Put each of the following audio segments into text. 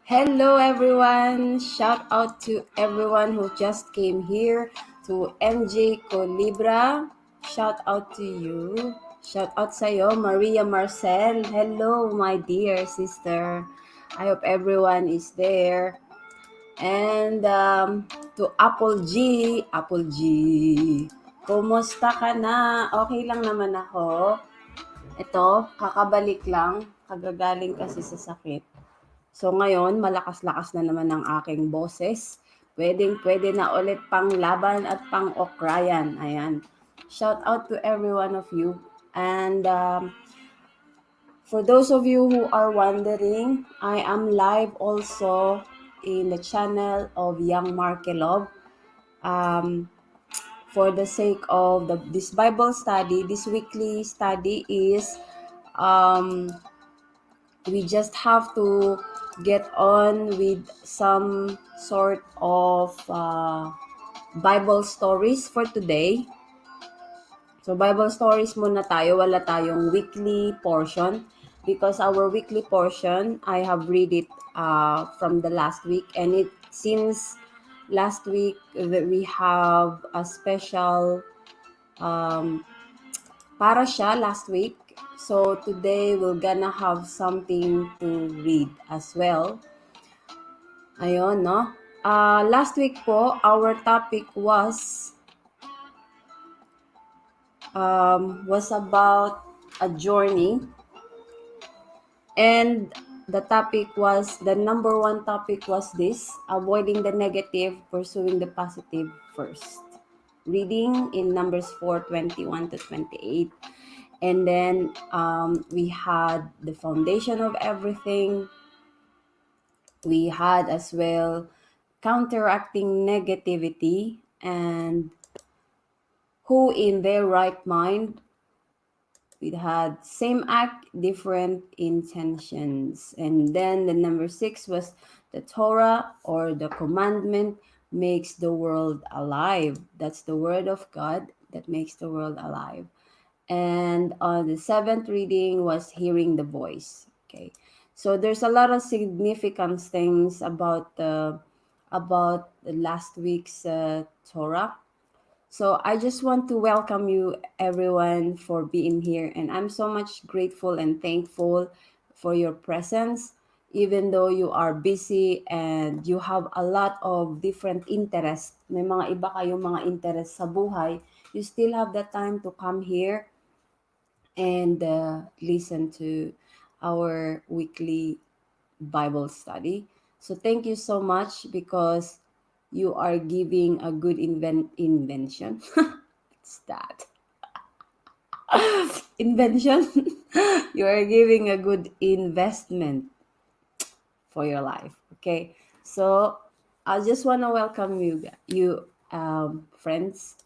Hello everyone! Shout out to everyone who just came here, to MJ Colibra. Shout out to you. Shout out sa'yo, Maria Marcel. Hello my dear sister. I hope everyone is there. And to Apple G. Kumusta ka na? Okay lang naman ako. Ito, kakabalik lang. Kagagaling kasi sa sakit. So ngayon, malakas-lakas na naman ang aking boses. Pwedeng-pwede na ulit pang laban at pang okrayan. Ayan. Shout out to every one of you. And for those of you who are wondering, I am live also in the channel of Young Markelov. For the sake of this Bible study, this weekly study is we just have to get on with some sort of Bible stories for today. So Bible stories muna tayo, wala tayong weekly portion because our weekly portion, I have read it from the last week, and it since last week we have a special para siya last week. So today we're gonna have something to read as well. Ayun, no? Last week po, our topic was about a journey. And the number one topic was this: avoiding the negative, pursuing the positive first. Reading in Numbers 4:21 to 28. And then we had the foundation of everything. We had as well counteracting negativity, and who in their right mind. We had same act, different intentions. And then the number 6 was the Torah, or the commandment, makes the world alive. That's the word of God that makes the world alive. And on the 7th reading was hearing the voice. Okay, so there's a lot of significant things about the last week's Torah. So I just want to welcome you everyone for being here, and I'm so much grateful and thankful for your presence. Even though you are busy and you have a lot of different interests, may mga iba kayong mga interest sa buhay, you still have the time to come here and listen to our weekly Bible study. So thank you so much, because you are giving a good invention. What's that? Invention. You are giving a good investment for your life. Okay, so I just want to welcome you friends.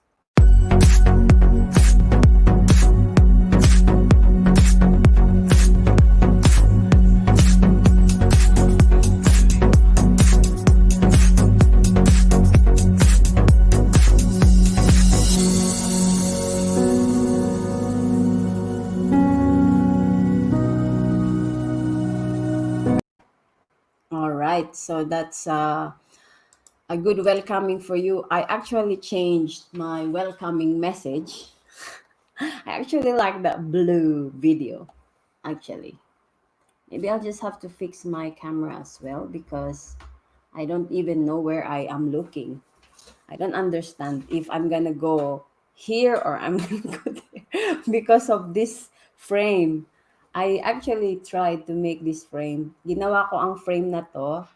All right, so that's a good welcoming for you. I actually changed my welcoming message. I actually like that blue video, actually. Maybe I'll just have to fix my camera as well, because I don't even know where I am looking. I don't understand if I'm gonna go here or I'm gonna go there because of this frame. I actually tried to make this frame. Ginawa ko ang frame na to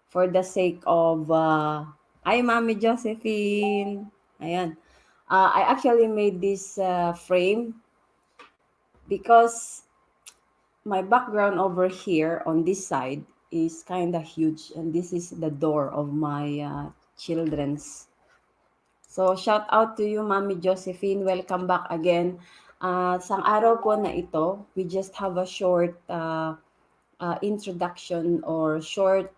for the sake of ay, Mami Josephine. Ayan. I actually made this frame because my background over here on this side is kind of huge, and this is the door of my children's. So shout out to you, Mami Josephine. Welcome back again. Sang araw po na ito, we just have a short introduction or short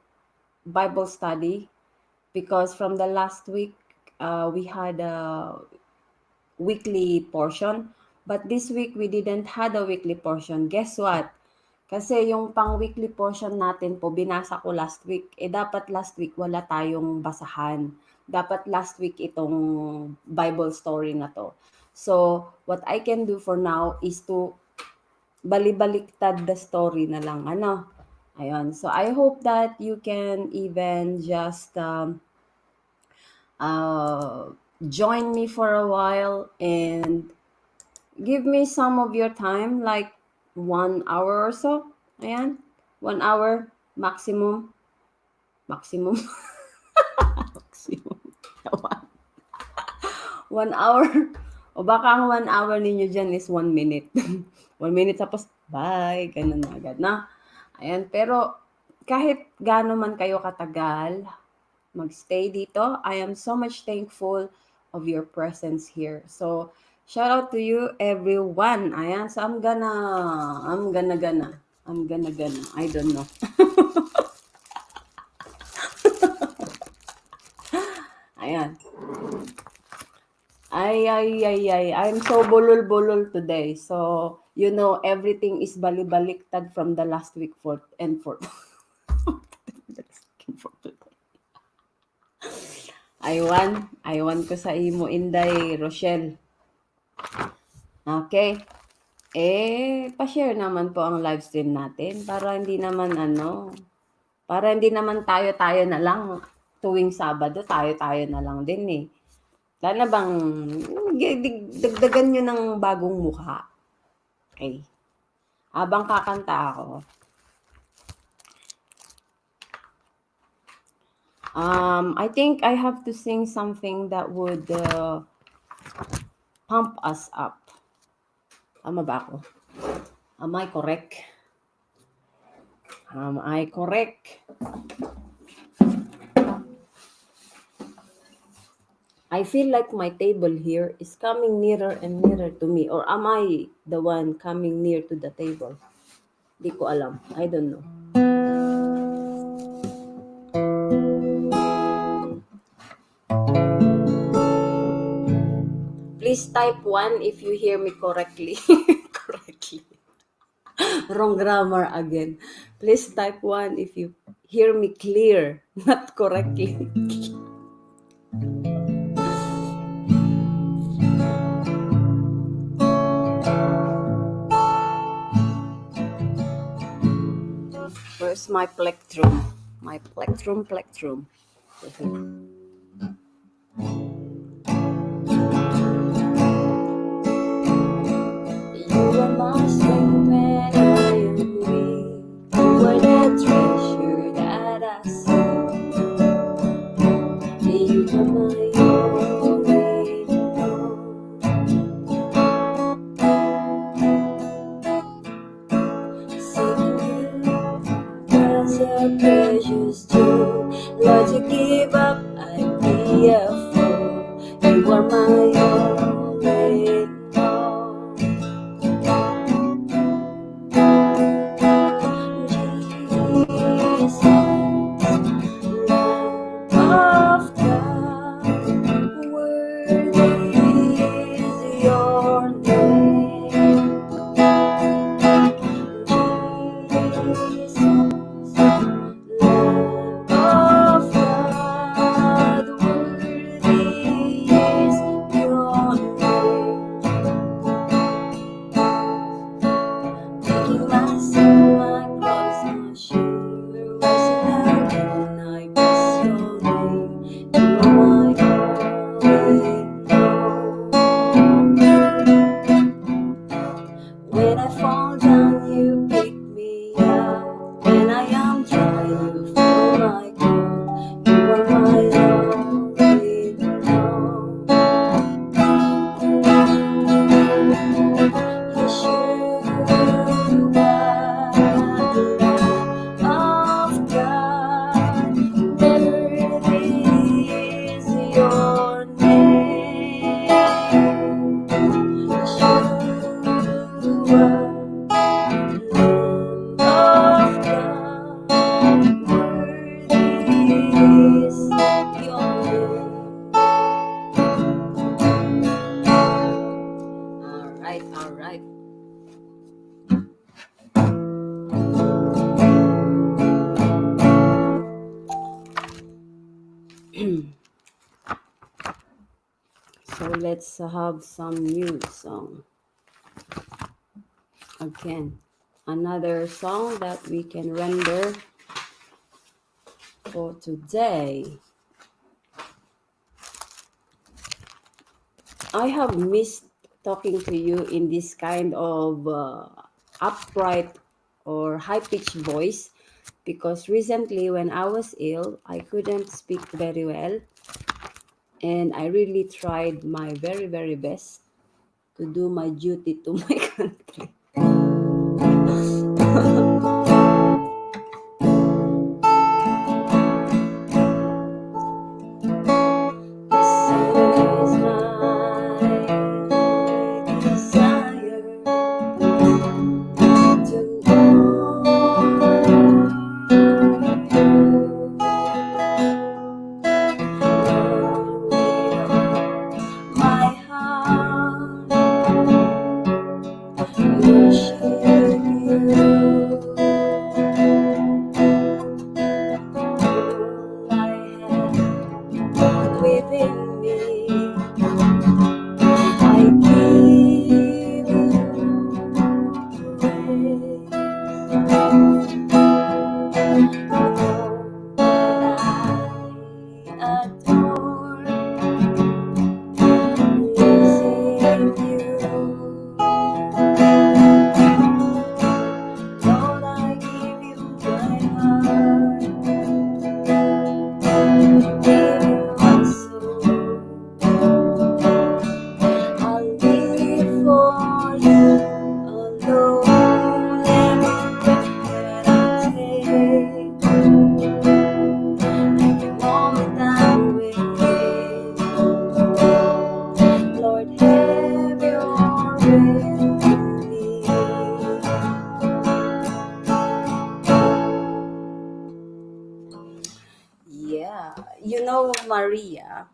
Bible study, because from the last week we had a weekly portion, but this week we didn't had a weekly portion. Guess what? Kasi yung pang-weekly portion natin po, binasa ko last week. Dapat last week wala tayong basahan. Dapat last week itong Bible story na to. So, what I can do for now is to balibaliktad the story na lang. Ano? Ayun. So, I hope that you can even just join me for a while and give me some of your time, like 1 hour or so. Ayan. 1 hour maximum. Maximum. Maximum. 1 hour. O baka ang 1 hour ninyo dyan is 1 minute. 1 minute tapos bye. Ganun na agad na. Ayan. Pero kahit gaano man kayo katagal magstay dito, I am so much thankful of your presence here. So, shout out to you everyone. Ayan. So, I'm gonna. I don't know. Ayan. I'm so bulol-bulol today. So, you know, everything is balibaliktad from the last week for Aywan ko sa imo, Inday, Rochelle. Okay. Pa-share naman po ang live stream natin para hindi naman tayo na lang tuwing Sabado, tayo na lang din eh. Lalo bang dagdagan nyo ng bagong mukha. Okay. Habang kakanta ako, I think I have to sing something that would pump us up. Tama ba ako? Am I correct? I feel like my table here is coming nearer and nearer to me. Or am I the one coming near to the table? Di ko alam. I don't know. Please type 1 if you hear me correctly. Wrong grammar again. Please type 1 if you hear me clear, not correctly. Where's my plectrum? My plectrum. You are my strength when I am weak. You are the treasure that I see. You are my only Lord. Seeking you as a precious jewel. Lord, to give up, I'd be a fool. You are my only Lord. So let's have some new song. Again, another song that we can render for today. I have missed talking to you in this kind of upright or high-pitched voice because recently when I was ill, I couldn't speak very well, and I really tried my very, very best to do my duty to my country. This is my desire to my heart worship you. All I have within me, I give you I adore praising you. Lord, I give you my heart, give you my soul. I'll live for you alone. Every breath that I take, every moment I'm awake, Lord, have your way with me. Yeah, Maria,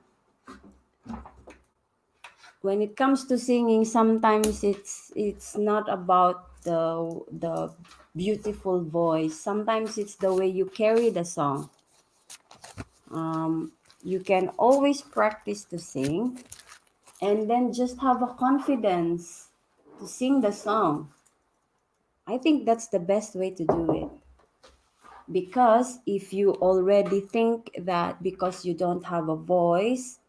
when it comes to singing, sometimes it's not about the beautiful voice. Sometimes it's the way you carry the song. You can always practice to sing, and then just have a confidence to sing the song. I think that's the best way to do it. Because if you already think that because you don't have a voice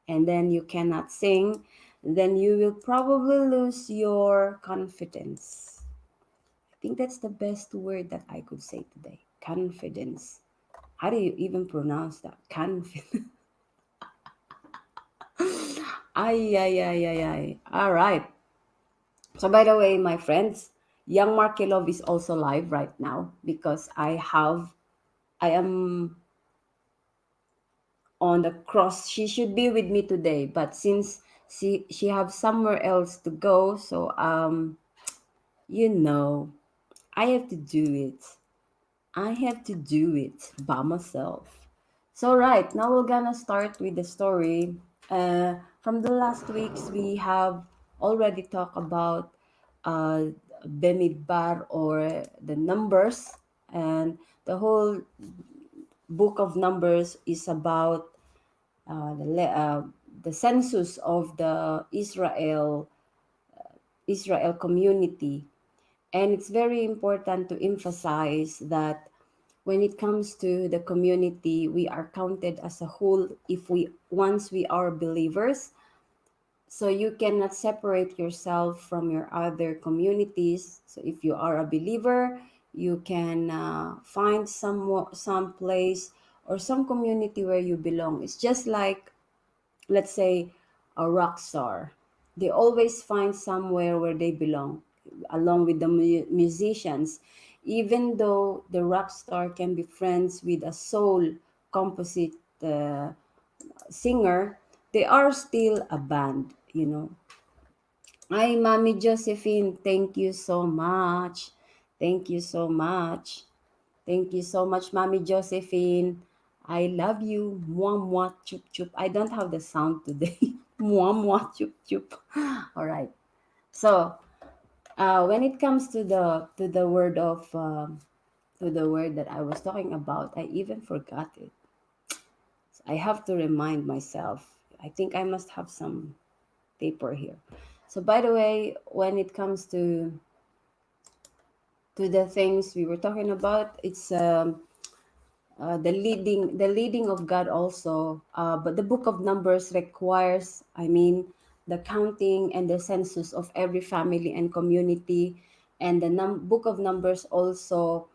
and then you cannot sing, then you will probably lose your confidence. I think that's the best word that I could say today. Confidence. How do you even pronounce that? Confidence. Ay, ay, ay, ay, ay. All right. So, by the way, my friends, young Markelov is also live right now because I am on the cross. She should be with me today, but since she have somewhere else to go, so you know, I have to do it. I have to do it by myself. So right now we're gonna start with the story. From the last weeks we have already talked about uh, Bemidbar or the numbers, and the whole book of Numbers is about the census of the Israel community. And it's very important to emphasize that when it comes to the community, we are counted as a whole if we once we are believers. So you cannot separate yourself from your other communities. So if you are a believer, you can find some place or some community where you belong. It's just like, let's say, a rock star. They always find somewhere where they belong, along with the musicians. Even though the rock star can be friends with a soul composite uh, singer, they are still a band. Hi, Mommy Josephine. Thank you so much. Thank you so much. Thank you so much, Mommy Josephine. I love you. Mwah, mwah, chup, chup. I don't have the sound today. Mwah, mwah, chup, chup. All right. So, when it comes to the word that I was talking about, I even forgot it. So I have to remind myself. I think I must have some. taper here. So by the way, when it comes to the things we were talking about, it's the leading of God also. But the book of Numbers requires, the counting and the census of every family and community, and the book of Numbers also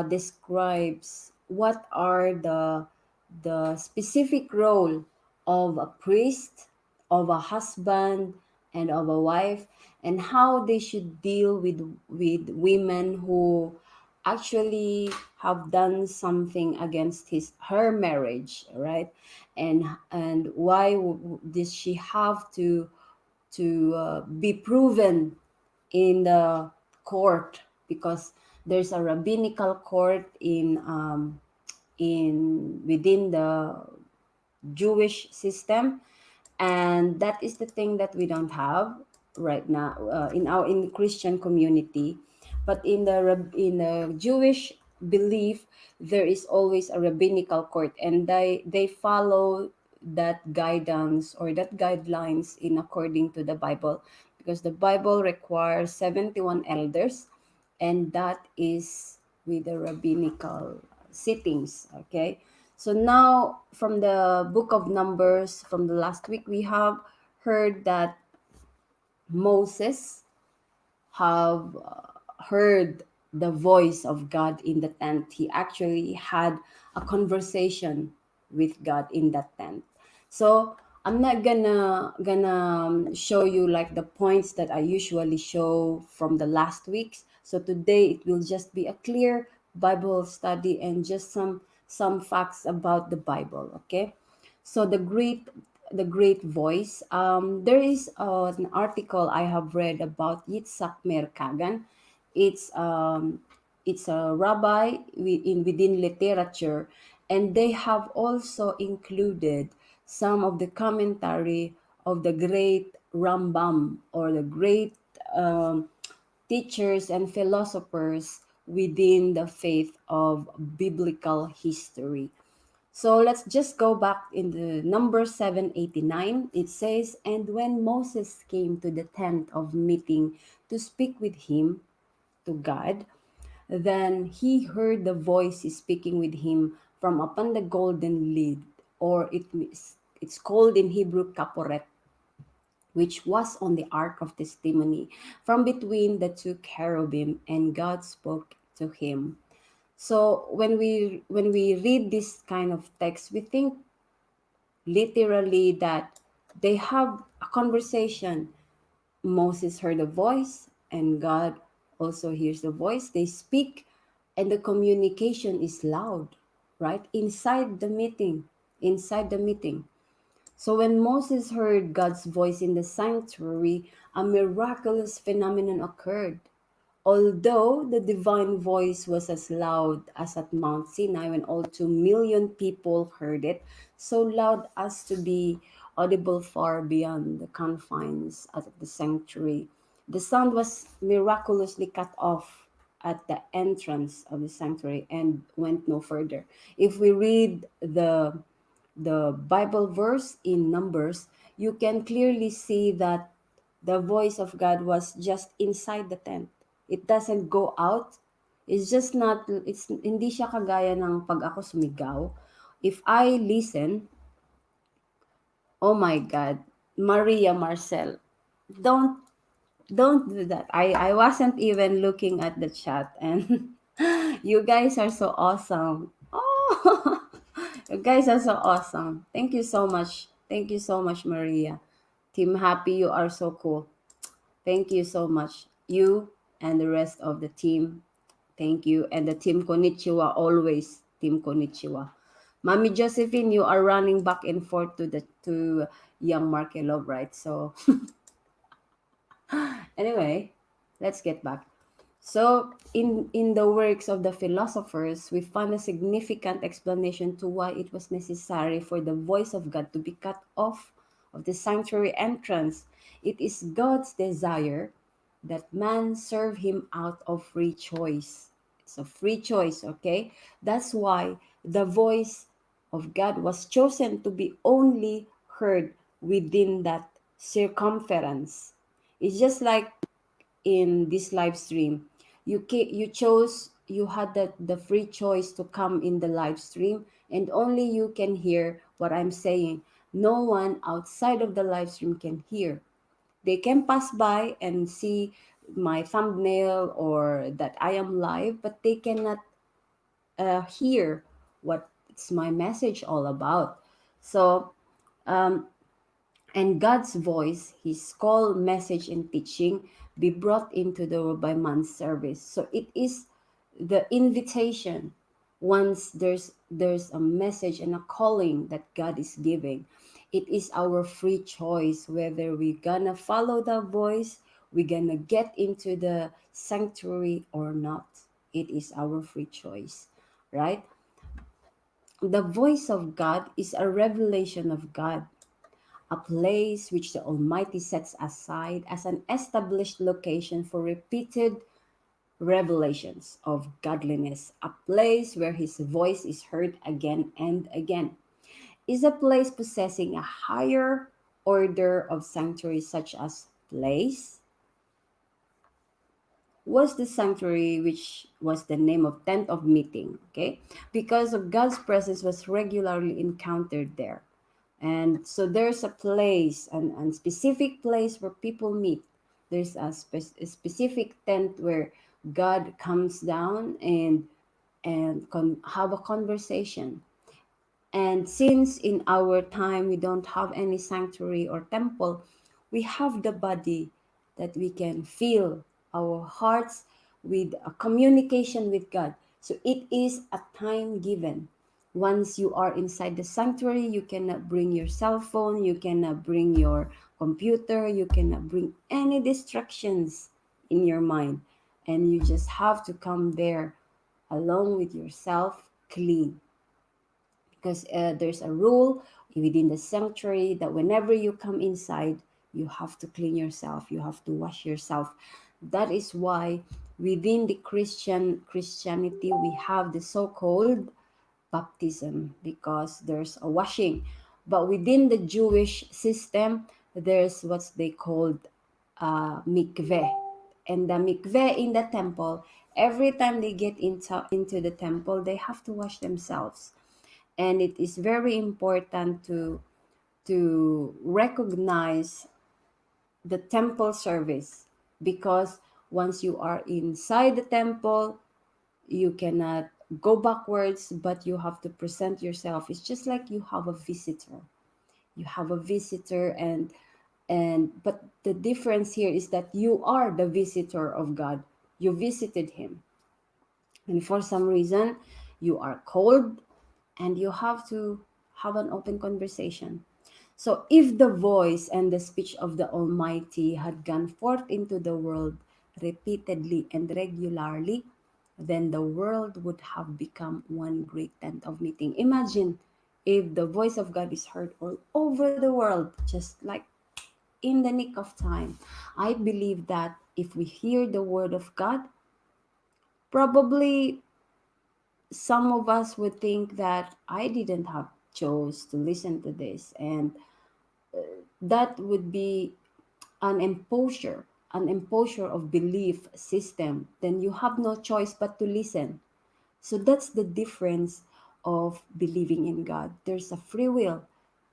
describes what are the specific role of a priest, of a husband, and of a wife, and how they should deal with women who actually have done something against her marriage, right? And why does she have to be proven in the court, because there's a rabbinical court in within the Jewish system, and that is the thing that we don't have right now in Christian community. But in the Jewish belief, there is always a rabbinical court, and they follow that guidance or that guidelines in according to the Bible, because the Bible requires 71 elders, and that is with the rabbinical sittings. Okay, so now from the book of Numbers from the last week, we have heard that Moses have heard the voice of God in the tent. He actually had a conversation with God in that tent. So I'm not gonna show you like the points that I usually show from the last weeks. So today it will just be a clear Bible study and just some facts about the Bible. Okay. So the great voice. There is an article I have read about Yitzhak Meir Kagan. It's um, it's a rabbi within literature, and they have also included some of the commentary of the great Rambam, or the great um, teachers and philosophers within the faith of biblical history. So let's just go back in the number 789. It says, "And when Moses came to the tent of meeting to speak with him, to God, then he heard the voice speaking with him from upon the golden lid," or it's called in Hebrew kaporet, which was on the ark of testimony, from between the two cherubim, and God spoke to him. So when we read this kind of text, we think literally that they have a conversation. Moses heard a voice, and God also hears the voice. They speak, and the communication is loud, right? Inside the meeting. So when Moses heard God's voice in the sanctuary, a miraculous phenomenon occurred. Although the divine voice was as loud as at Mount Sinai when all 2 million people heard it, so loud as to be audible far beyond the confines of the sanctuary, the sound was miraculously cut off at the entrance of the sanctuary and went no further. If we read the Bible verse in Numbers, you can clearly see that the voice of God was just inside the tent. It doesn't go out. It's just not, it's hindi siya kagaya ng pag ako sumigaw. If I listen, oh my God, Maria Marcel, don't don't do that. I wasn't even looking at the chat, and you guys are so awesome. Oh, you guys are so awesome. Thank you so much. Thank you so much, Maria. Team Happy, you are so cool. Thank you so much. You and the rest of the team. Thank you. And the team Konnichiwa, always team Konnichiwa. Mami Josephine, you are running back and forth to young Markelov, right? So anyway, let's get back. So, in the works of the philosophers, we find a significant explanation to why it was necessary for the voice of God to be cut off of the sanctuary entrance. It is God's desire that man serve him out of free choice. It's a free choice, okay? That's why the voice of God was chosen to be only heard within that circumference. It's just like in this live stream, you chose, you had the free choice to come in the live stream, and only you can hear what I'm saying. No one outside of the live stream can hear. They can pass by and see my thumbnail or that I am live, but they cannot hear what's my message all about. So um, and God's voice, His call, message, and teaching be brought into the world by man's service. So it is the invitation. Once there's a message and a calling that God is giving, it is our free choice whether we gonna follow the voice, we gonna get into the sanctuary or not. It is our free choice, right? The voice of God is a revelation of God, a place which the Almighty sets aside as an established location for repeated revelations of godliness, a place where His voice is heard again and again, is a place possessing a higher order of sanctuary, such as place was the sanctuary, which was the name of tent of meeting, okay, because of God's presence was regularly encountered there. And so there's a place, and specific place where people meet. There's a specific tent where God comes down and have a conversation. And since in our time we don't have any sanctuary or temple, we have the body that we can feel our hearts with a communication with God. So it is a time given. Once you are inside the sanctuary, you cannot bring your cell phone, you cannot bring your computer, you cannot bring any distractions in your mind. And you just have to come there along with yourself clean, because there's a rule within the sanctuary that whenever you come inside, you have to clean yourself, you have to wash yourself. That is why within the Christianity we have the so-called baptism, because there's a washing. But within the Jewish system, there's what they called mikveh. And the mikveh in the temple, every time they get into the temple, they have to wash themselves. And it is very important to recognize the temple service, because once you are inside the temple, you cannot go backwards, but you have to present yourself. It's just like you have a visitor. You have a visitor, and but the difference here is that you are the visitor of God. You visited Him, and for some reason you are cold, and you have to have an open conversation. So if the voice and the speech of the Almighty had gone forth into the world repeatedly and regularly, then the world would have become one great tent of meeting. Imagine if the voice of God is heard all over the world, just like in the nick of time. I believe that if we hear the word of God, probably some of us would think that I didn't have chose to listen to this, and that would be an imposure of belief system. Then you have no choice but to listen. So that's the difference of believing in God. There's a free will,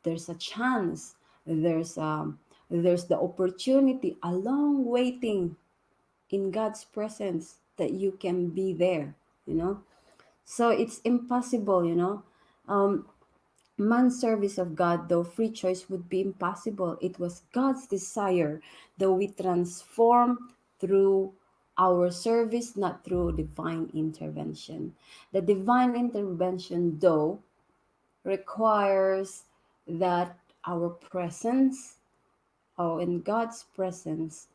there's a chance, there's the opportunity, a long waiting in God's presence that you can be there, you know. So it's impossible, you know. Man's service of God, though free choice, would be impossible. It was God's desire, though we transform through our service, not through divine intervention. The divine intervention, though, requires that our presence, or in God's presence,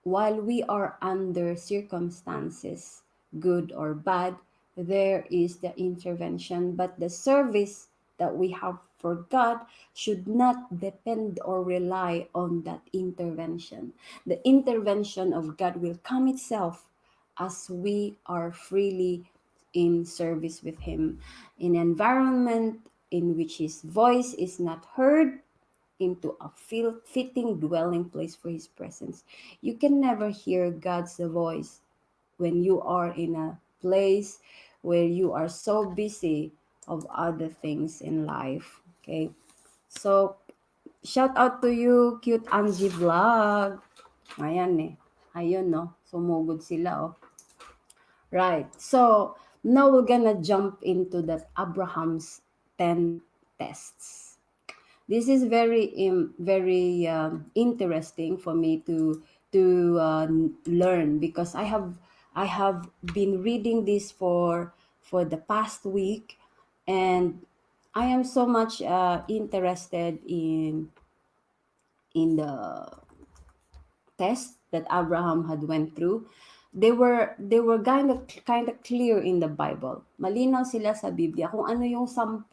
while we are under circumstances, good or bad, there is the intervention. But the service that we have for God should not depend or rely on that intervention. The intervention of God will come itself as we are freely in service with Him. In an environment in which His voice is not heard, into a fitting dwelling place for His presence. You can never hear God's voice when you are in a place where you are so busy of other things in life. Okay? So, shout out to you, cute Angie Vlog. Ayan eh. Ayun, no? Sumugod sila, oh. Right. So, now we're gonna jump into that Abraham's 10 tests. This is very interesting for me to learn, because I have been reading this for the past week, and I am so much interested in the test that Abraham had went through. They were kind of clear in the Bible. Malinaw sila sa Biblia kung ano yung 10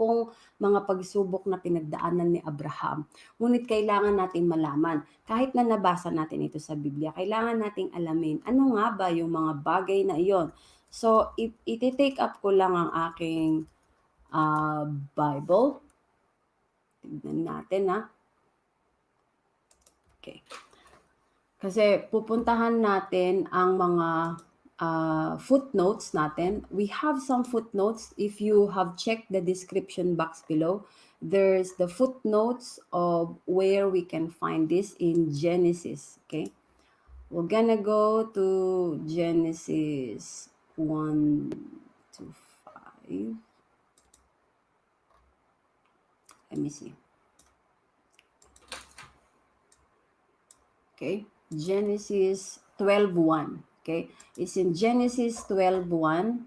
mga pagsubok na pinagdaanan ni Abraham. Ngunit kailangan nating malaman, kahit na nabasa natin ito sa Biblia, kailangan nating alamin ano nga ba yung mga bagay na iyon. So, iti-take up ko lang ang aking Bible. Tignan natin, ha. Okay. Kasi pupuntahan natin ang mga footnotes natin. We have some footnotes. If you have checked the description box below, there's the footnotes of where we can find this in Genesis. Okay, we're gonna go to Genesis 1 to 5. Let me see. Okay, Genesis 12:1. Okay, it's in Genesis 12:1.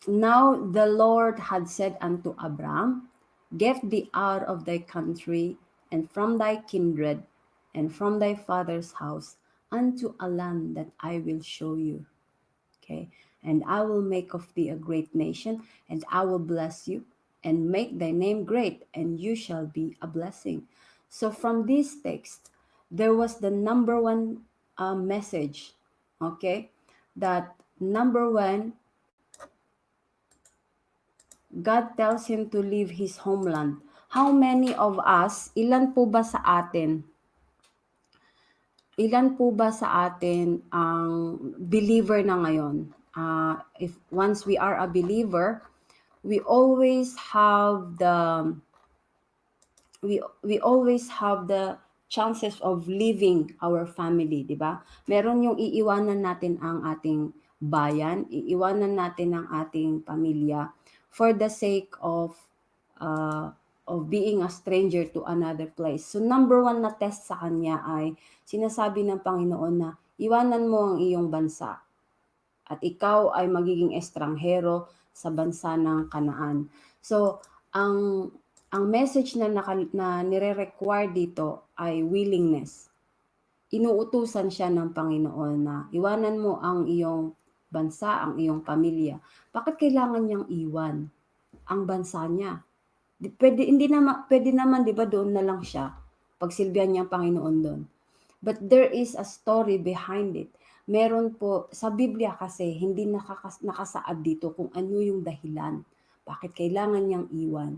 Now the Lord had said unto Abram, get thee out of thy country and from thy kindred and from thy father's house unto a land that I will show you. Okay, and I will make of thee a great nation, and I will bless you and make thy name great, and you shall be a blessing. So from this text, there was the number one message, okay, that number one, God tells him to leave his homeland. How many of us, ilan po ba sa atin ang believer na ngayon? If once we are a believer, we always have the chances of leaving our family, di ba? Meron yung iiwanan natin ang ating bayan, iiwanan natin ang ating pamilya for the sake of being a stranger to another place. So number one na test sa kanya ay sinasabi ng Panginoon na iwanan mo ang iyong bansa at ikaw ay magiging estranghero sa bansa ng Kanaan. So ang message na nire-require dito ay willingness. Inuutusan siya ng Panginoon na iwanan mo ang iyong bansa, ang iyong pamilya. Bakit kailangan niyang iwan ang bansa niya? Pwede naman 'di ba doon na lang siya pagsilbihan niya ang Panginoon doon. But there is a story behind it. Meron po sa Biblia kasi hindi nakasaad dito kung ano yung dahilan. Bakit kailangan niyang iwan?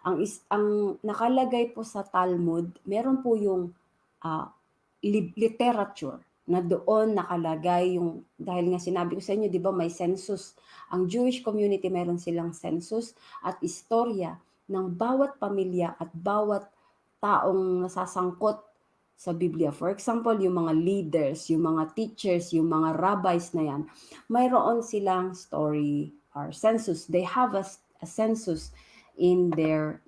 Ang nakalagay po sa Talmud, meron po yung literature na doon nakalagay yung, dahil nga sinabi ko sa inyo, di ba may census. Ang Jewish community meron silang census at istorya ng bawat pamilya at bawat taong nasasangkot sa Biblia. For example, yung mga leaders, yung mga teachers, yung mga rabbis na yan, mayroon silang story or census. They have a census in their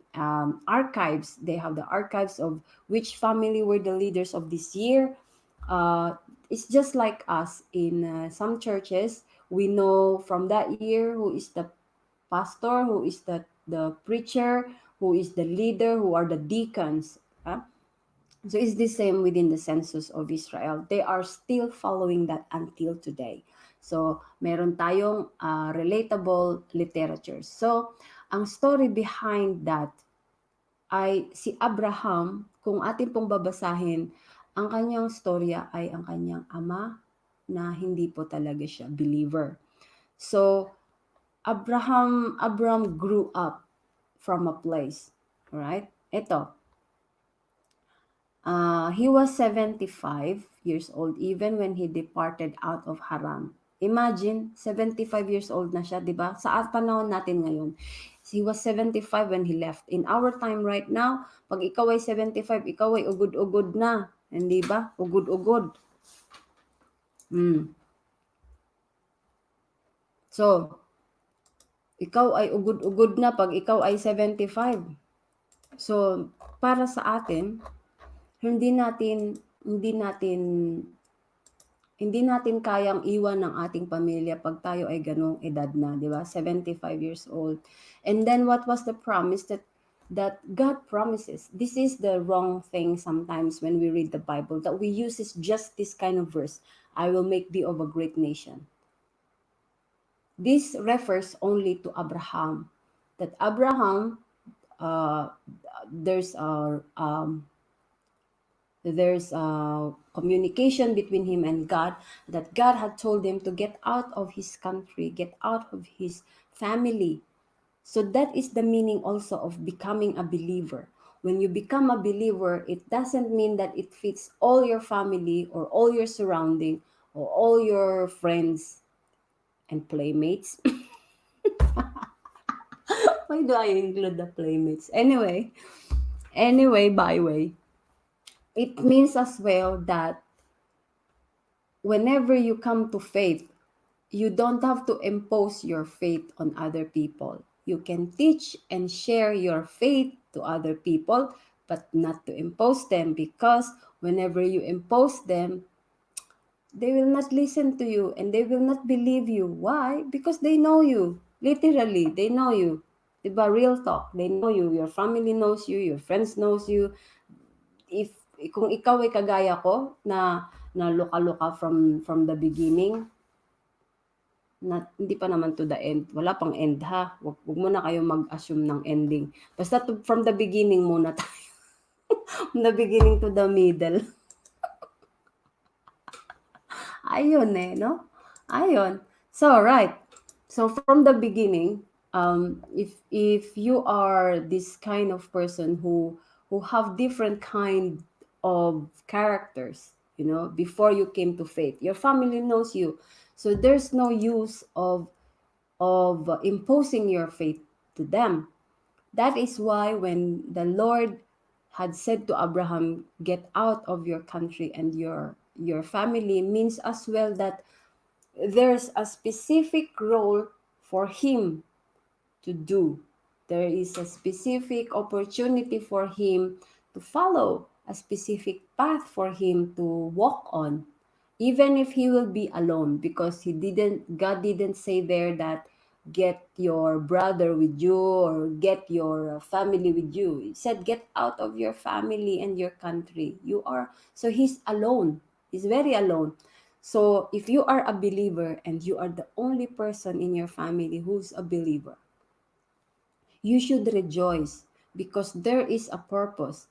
archives. They have the archives of which family were the leaders of this year. It's just like us in some churches. We know from that year who is the pastor, who is the preacher, who is the leader, who are the deacons. So it's the same within the census of Israel. They are still following that until today. So meron tayong relatable literature. So ang story behind that ay si Abraham, kung atin pong babasahin, ang kanyang storya ay ang kanyang ama na hindi po talaga siya believer. So Abraham grew up from a place Alright? Ito. He was 75 years old even when he departed out of Haran. Imagine, 75 years old na siya, di ba? Sa panahon natin ngayon. He was 75 when he left. In our time right now, pag ikaw ay 75, ikaw ay ugod-ugod na. Hindi ba? Ugod-ugod. So, ikaw ay ugod-ugod na pag ikaw ay 75. So, para sa atin, hindi natin hindi natin kayang iwan ng ating pamilya pag tayo ay ganong edad na, di ba? 75 years old. And then what was the promise that God promises? This is the wrong thing sometimes when we read the Bible, that we use just this kind of verse. I will make thee of a great nation. This refers only to Abraham. That Abraham, there's communication between him and God, that God had told him to get out of his country, get out of his family. So that is the meaning also of becoming a believer. When you become a believer, it doesn't mean that it fits all your family or all your surrounding or all your friends and playmates. Why do I include the playmates? Anyway, by way, it means as well that whenever you come to faith, you don't have to impose your faith on other people. You can teach and share your faith to other people, but not to impose them, because whenever you impose them, they will not listen to you and they will not believe you. Why? Because they know you. Literally, they know you. Diba? Real talk. They know you. Your family knows you. Your friends knows you. If kung ikaw ay kagaya ko na luka-luka from the beginning, na hindi pa naman to the end. Wala pang end ha. Wag muna kayo mag-assume ng ending. Basta from the beginning muna tayo. From the beginning to the middle. Ayun no? Ayun. So, right. So, from the beginning, if you are this kind of person who have different kind of characters, before you came to faith, your family knows you. So, there's no use of imposing your faith to them. That is why when the Lord had said to Abraham, get out of your country and your family, means as well that there's a specific role for him to do. There is a specific opportunity for him to follow, a specific path for him to walk on, even if he will be alone, because God didn't say there that get your brother with you or get your family with you. He said get out of your family and your country. So he's alone. He's very alone. So if you are a believer and you are the only person in your family who's a believer, you should rejoice, because there is a purpose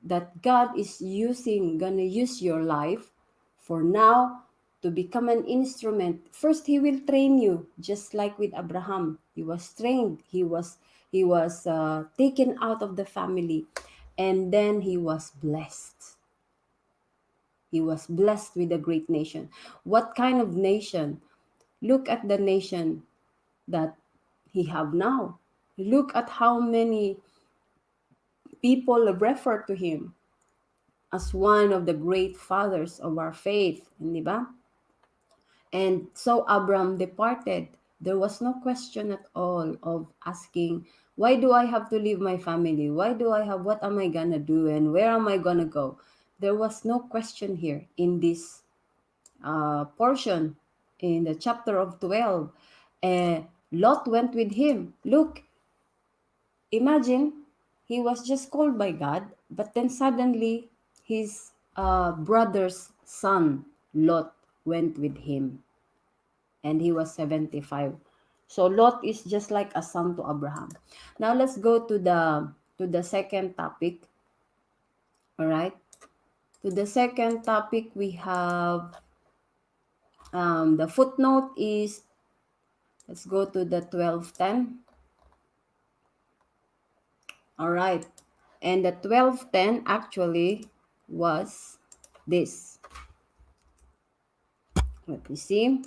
that God is gonna use your life for now to become an instrument. First, He will train you, just like with Abraham. He was trained. He was taken out of the family, and then he was blessed. He was blessed with a great nation. What kind of nation? Look at the nation that he have now. Look at how many people refer to him as one of the great fathers of our faith, di ba? And so Abram departed. There was no question at all of asking, why do I have to leave my family? What am I gonna do and where am I gonna go? There was no question here in this portion in the chapter of 12. Lot went with him. Look, imagine, he was just called by God, but then suddenly his brother's son, Lot, went with him. And he was 75. So Lot is just like a son to Abraham. Now let's go to the second topic. All right. To the second topic, we have the footnote is, let's go to the 12:10. All right. And the 12:10 actually was this. Let me see.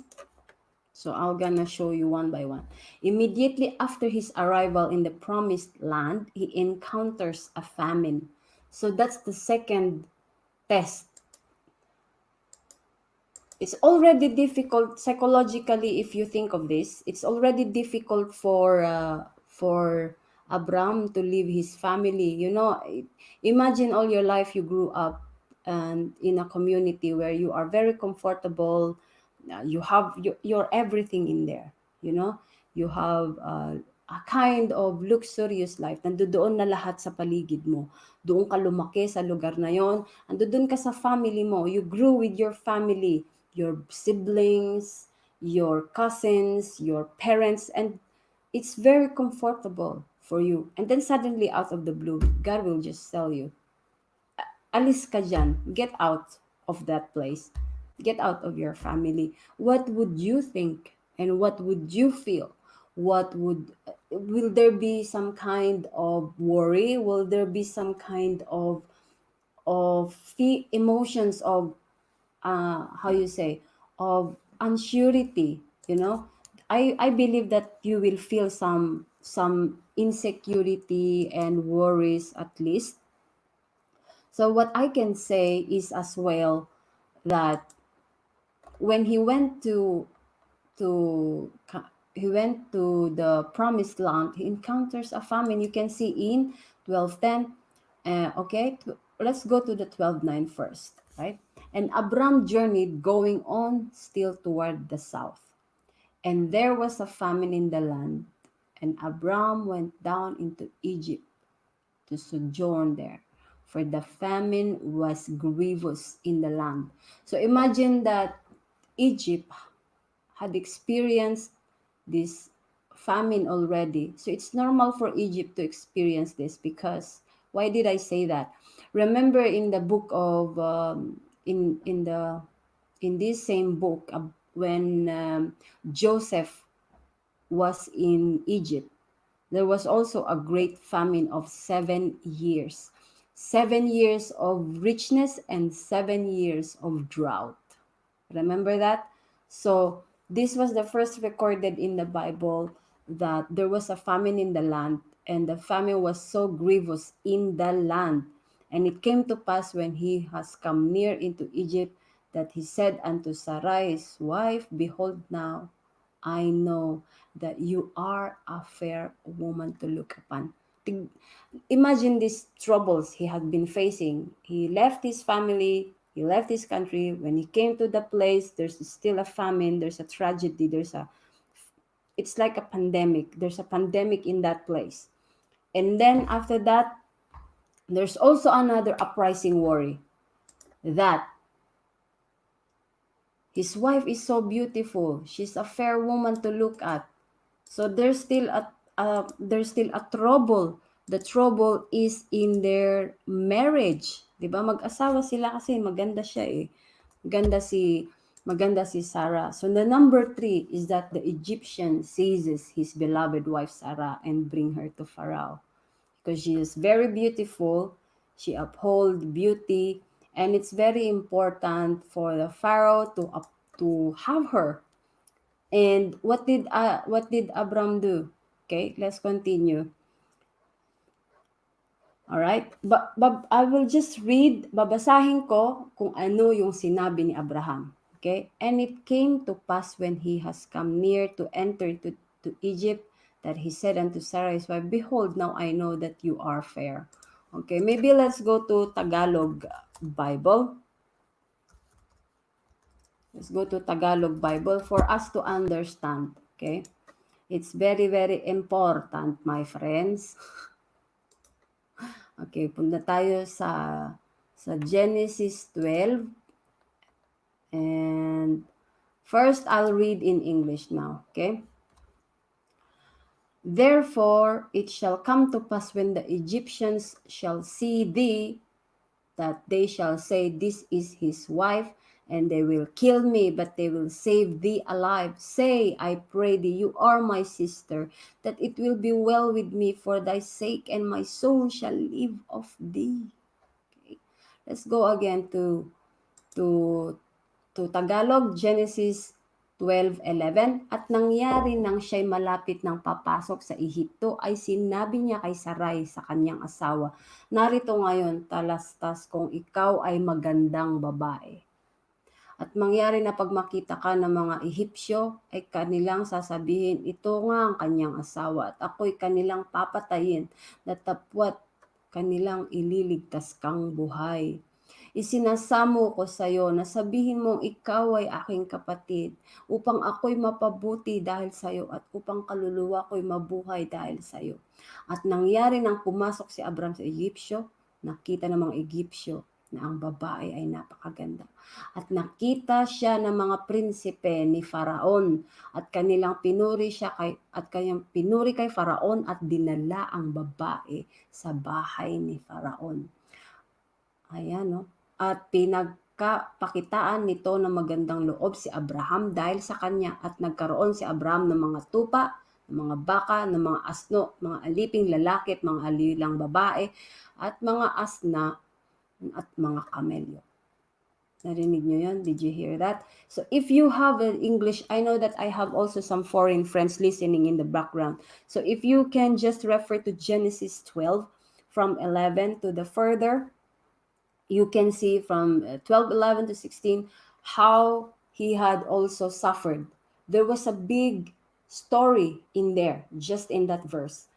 So I'm gonna show you one by one. Immediately after his arrival in the promised land, he encounters a famine. So that's the second test. It's already difficult psychologically if you think of this. It's already difficult for Abraham to leave his family. You know, imagine all your life you grew up and in a community where you are very comfortable. You have your everything in there. You know, you have a kind of luxurious life. Nandoon na lahat sa paligid mo. Doon ka lumaki sa lugar na yon. Nandoon ka sa family mo. You grew with your family, your siblings, your cousins, your parents, and it's very comfortable for you. And then suddenly, out of the blue, God will just tell you, alis ka dyan, get out of that place, get out of your family. What would you think? And what would you feel? Will there be some kind of worry? Will there be some kind of emotions of how you say, of unsurety, you know? I believe that you will feel some insecurity and worries at least. So what I can say is as well that when to he went to the promised land, he encounters a famine. You can see in 12:10. Okay, let's go to the 12:9 first, right? And Abram journeyed going on still toward the south. And there was a famine in the land, and Abram went down into Egypt to sojourn there, for the famine was grievous in the land. So imagine that Egypt had experienced this famine already. So it's normal for Egypt to experience this because why did I say that? Remember in the book of in this same book when Joseph was in Egypt, there was also a great famine of 7 years. 7 years of richness and 7 years of drought. Remember that? So this was the first recorded in the Bible that there was a famine in the land, and the famine was so grievous in the land. And it came to pass when he has come near into Egypt that he said unto Sarai his wife, behold now, I know that you are a fair woman to look upon. Imagine these troubles he had been facing. He left his family, he left his country. When he came to the place, there's still a famine, there's a tragedy, it's like a pandemic. There's a pandemic in that place. And then after that, there's also another uprising worry that his wife is so beautiful. She's a fair woman to look at. So there's still a trouble. The trouble is in their marriage. 'Di ba? Mag-asawa sila kasi maganda siya eh. Maganda si Sarah. So the number 3 is that the Egyptian seizes his beloved wife Sarah and bring her to Pharaoh. Because she is very beautiful, she uphold beauty, and it's very important for the Pharaoh to have her. And what did Abram do? Okay, let's continue. All right? I will just read, babasahin ko kung ano yung sinabi ni Abraham. Okay? And it came to pass when he has come near to enter to Egypt that he said unto Sarah his wife, behold, now I know that you are fair. Okay, maybe let's go to Tagalog Bible. Let's go to Tagalog Bible for us to understand. Okay? It's very, very important, my friends. Okay, punta tayo sa Genesis 12. And first, I'll read in English now, okay? Therefore, it shall come to pass when the Egyptians shall see thee, that they shall say, this is his wife, and they will kill me, but they will save thee alive. Say, I pray thee, you are my sister, that it will be well with me for thy sake, and my soul shall live of thee. Okay. Let's go again to Tagalog, Genesis 12:11. At nangyari nang siya'y malapit ng papasok sa Ehipto, ay sinabi niya kay Sarai sa kanyang asawa, narito ngayon, talastas kung ikaw ay magandang babae. At mangyari na pag makita ka ng mga Ehipsyo, ay kanilang sasabihin, ito nga ang kanyang asawa, at ako'y kanilang papatayin, natapwat kanilang ililigtas kang buhay. Isinasamo ko sa iyo na sabihin mong ikaw ay aking kapatid, upang ako'y mapabuti dahil sa iyo, at upang kaluluwa ko'y mabuhay dahil sa iyo. At nangyari nang pumasok si Abraham sa Ehipsyo, nakita ng mga Ehipsyo na ang babae ay napakaganda. At nakita siya ng mga prinsipe ni Faraon, at kanilang pinuri kay Faraon, at dinala ang babae sa bahay ni Faraon. Ayan, no? At pinagkapakitaan nito ng magandang loob si Abraham dahil sa kanya, at nagkaroon si Abraham ng mga tupa, ng mga baka, ng mga asno, mga aliping lalaki at mga alilang babae, at mga asna at mga kamelyo. Narinig nyo yun? Did you hear that? So if you have an English, I know that I have also some foreign friends listening in the background. So if you can just refer to Genesis 12 from 11 to the further, you can see from 12:11 to 16 how he had also suffered. There was a big story in there, just in that verse.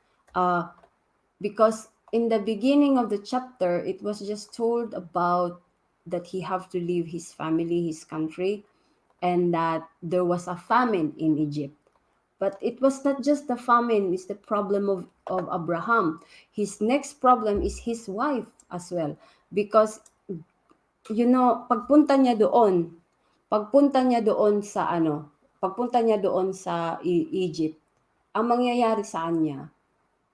Because in the beginning of the chapter, it was just told about that he have to leave his family, his country, and that there was a famine in Egypt. But it was not just the famine is the problem of Abraham. His next problem is his wife as well. Because, you know, pagpunta niya doon sa Egypt, ang mangyayari sa kanya,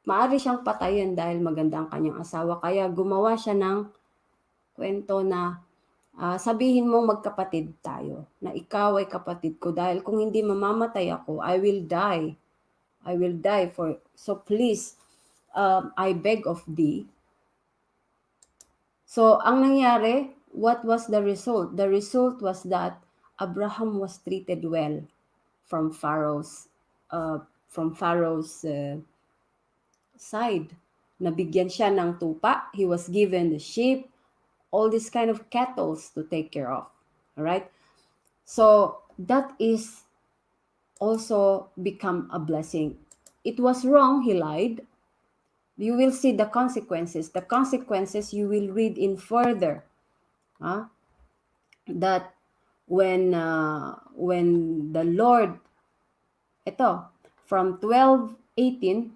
maaari siyang patayin dahil maganda ang kanyang asawa. Kaya gumawa siya ng kwento na sabihin mong magkapatid tayo, na ikaw ay kapatid ko, dahil kung hindi mamamatay ako, I will die. So please, I beg of thee. So ang nangyari, what was the result? The result was that Abraham was treated well from Pharaoh's side. Nabigyan siya ng tupa. He was given the sheep, all this kind of cattle to take care of. All right? So that is also become a blessing. It was wrong, he lied. You will see the consequences. The consequences you will read in further. That when the Lord, from 12:18,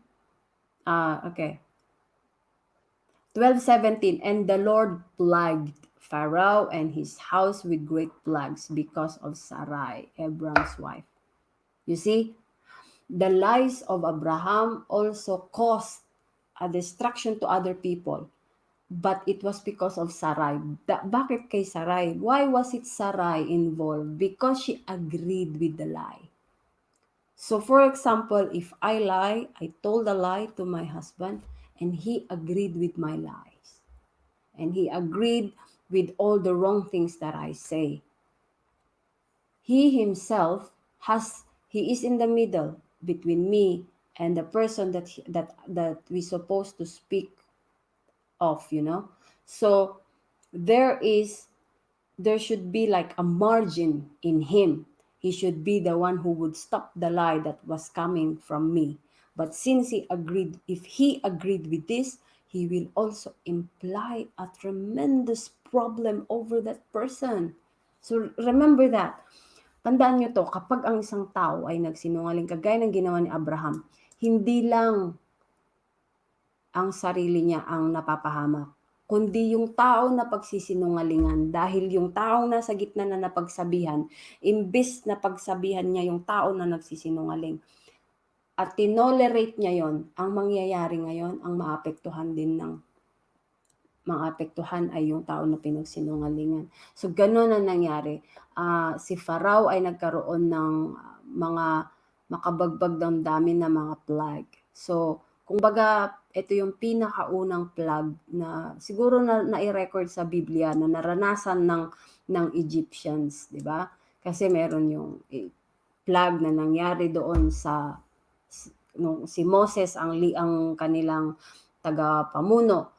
12:17, and the Lord plagued Pharaoh and his house with great plagues because of Sarai, Abraham's wife. You see, the lies of Abraham also caused a destruction to other people. But it was because of Sarai. Bakit kay Sarai? Why was it Sarai involved? Because she agreed with the lie. So for example, if I lie, I told a lie to my husband, and he agreed with my lies. And he agreed with all the wrong things that I say. He himself he is in the middle between me and the person that we supposed to speak of, you know. So there should be like a margin in him. He should be the one who would stop the lie that was coming from me. But since if he agreed with this, he will also imply a tremendous problem over that person. So remember that. Tandaan nyo to, kapag ang isang tao ay nagsinungaling, kagaya ng ginawa ni Abraham, hindi lang ang sarili niya ang napapahamak, kundi yung tao na pagsisinungalingan, dahil yung tao na sa gitna na napagsabihan, imbis na pagsabihan niya yung tao na nagsisinungaling, at tinolerate niya yon, ang mangyayari ngayon, ang maapektuhan din ng maapektuhan ay yung tao na pinagsinungalingan. So, gano'n ang nangyari. Si Pharaoh ay nagkaroon ng mga makabagbag damdamin na mga plague. So, kumbaga, ito yung pinakaunang plague na siguro na nai-record sa Biblia na naranasan ng Egyptians, di ba? Kasi meron yung plague na nangyari doon sa nung si Moses ang kanilang tagapamuno.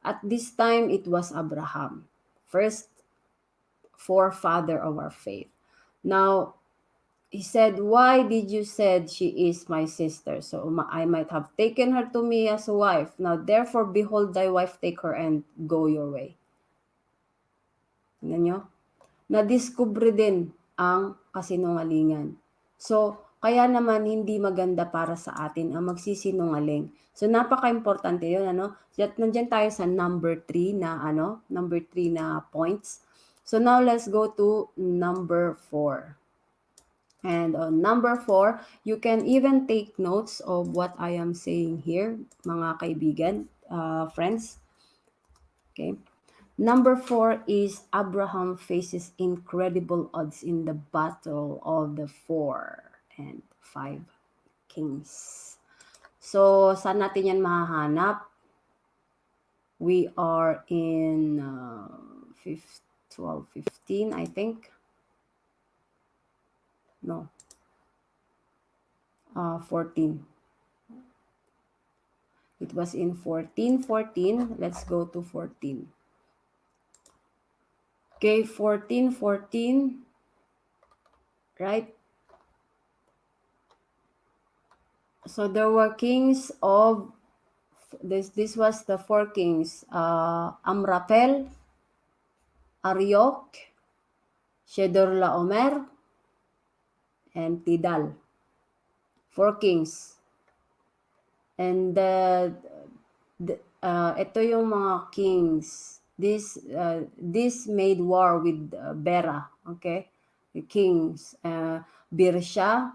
At this time, it was Abraham, first forefather of our faith. Now, he said, "Why did you said she is my sister? So I might have taken her to me as a wife. Now, therefore, behold, thy wife, take her and go your way." Tingnan nyo? Na-discover din ang kasinungalingan. So, kaya naman hindi maganda para sa atin ang magsisinungaling. So, napaka-importante yun, ano? Nandiyan tayo sa number 3 na points. So, now let's go to number 4. And on number 4, you can even take notes of what I am saying here, mga kaibigan, friends. Okay. Number 4 is Abraham faces incredible odds in the battle of the 4 and 5 kings. So, saan natin yan mahahanap? We are in 12, 15, I think. No. 14. It was in 14. Let's go to 14. Okay, 14, right? So there were kings of, this was the 4 kings, Amraphel, Ariok, Chedorlaomer, and Tidal. 4 kings. And ito yung mga kings. This made war with Bera, okay? The kings, Birsha,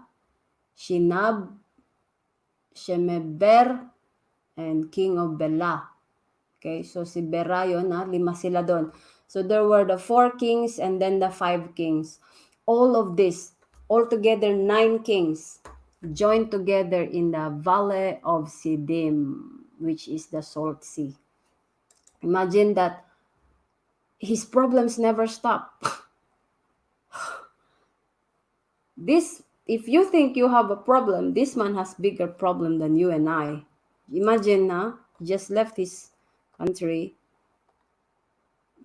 Shinab, Shemeber, and king of Bela. Okay, so si Bera yun, 5 sila doon. So there were the 4 kings and then the 5 kings. All of this, altogether 9 kings, joined together in the valley of Siddim, which is the Salt Sea. Imagine that his problems never stop. If you think you have a problem, this man has bigger problem than you and I. Imagine he just left his country,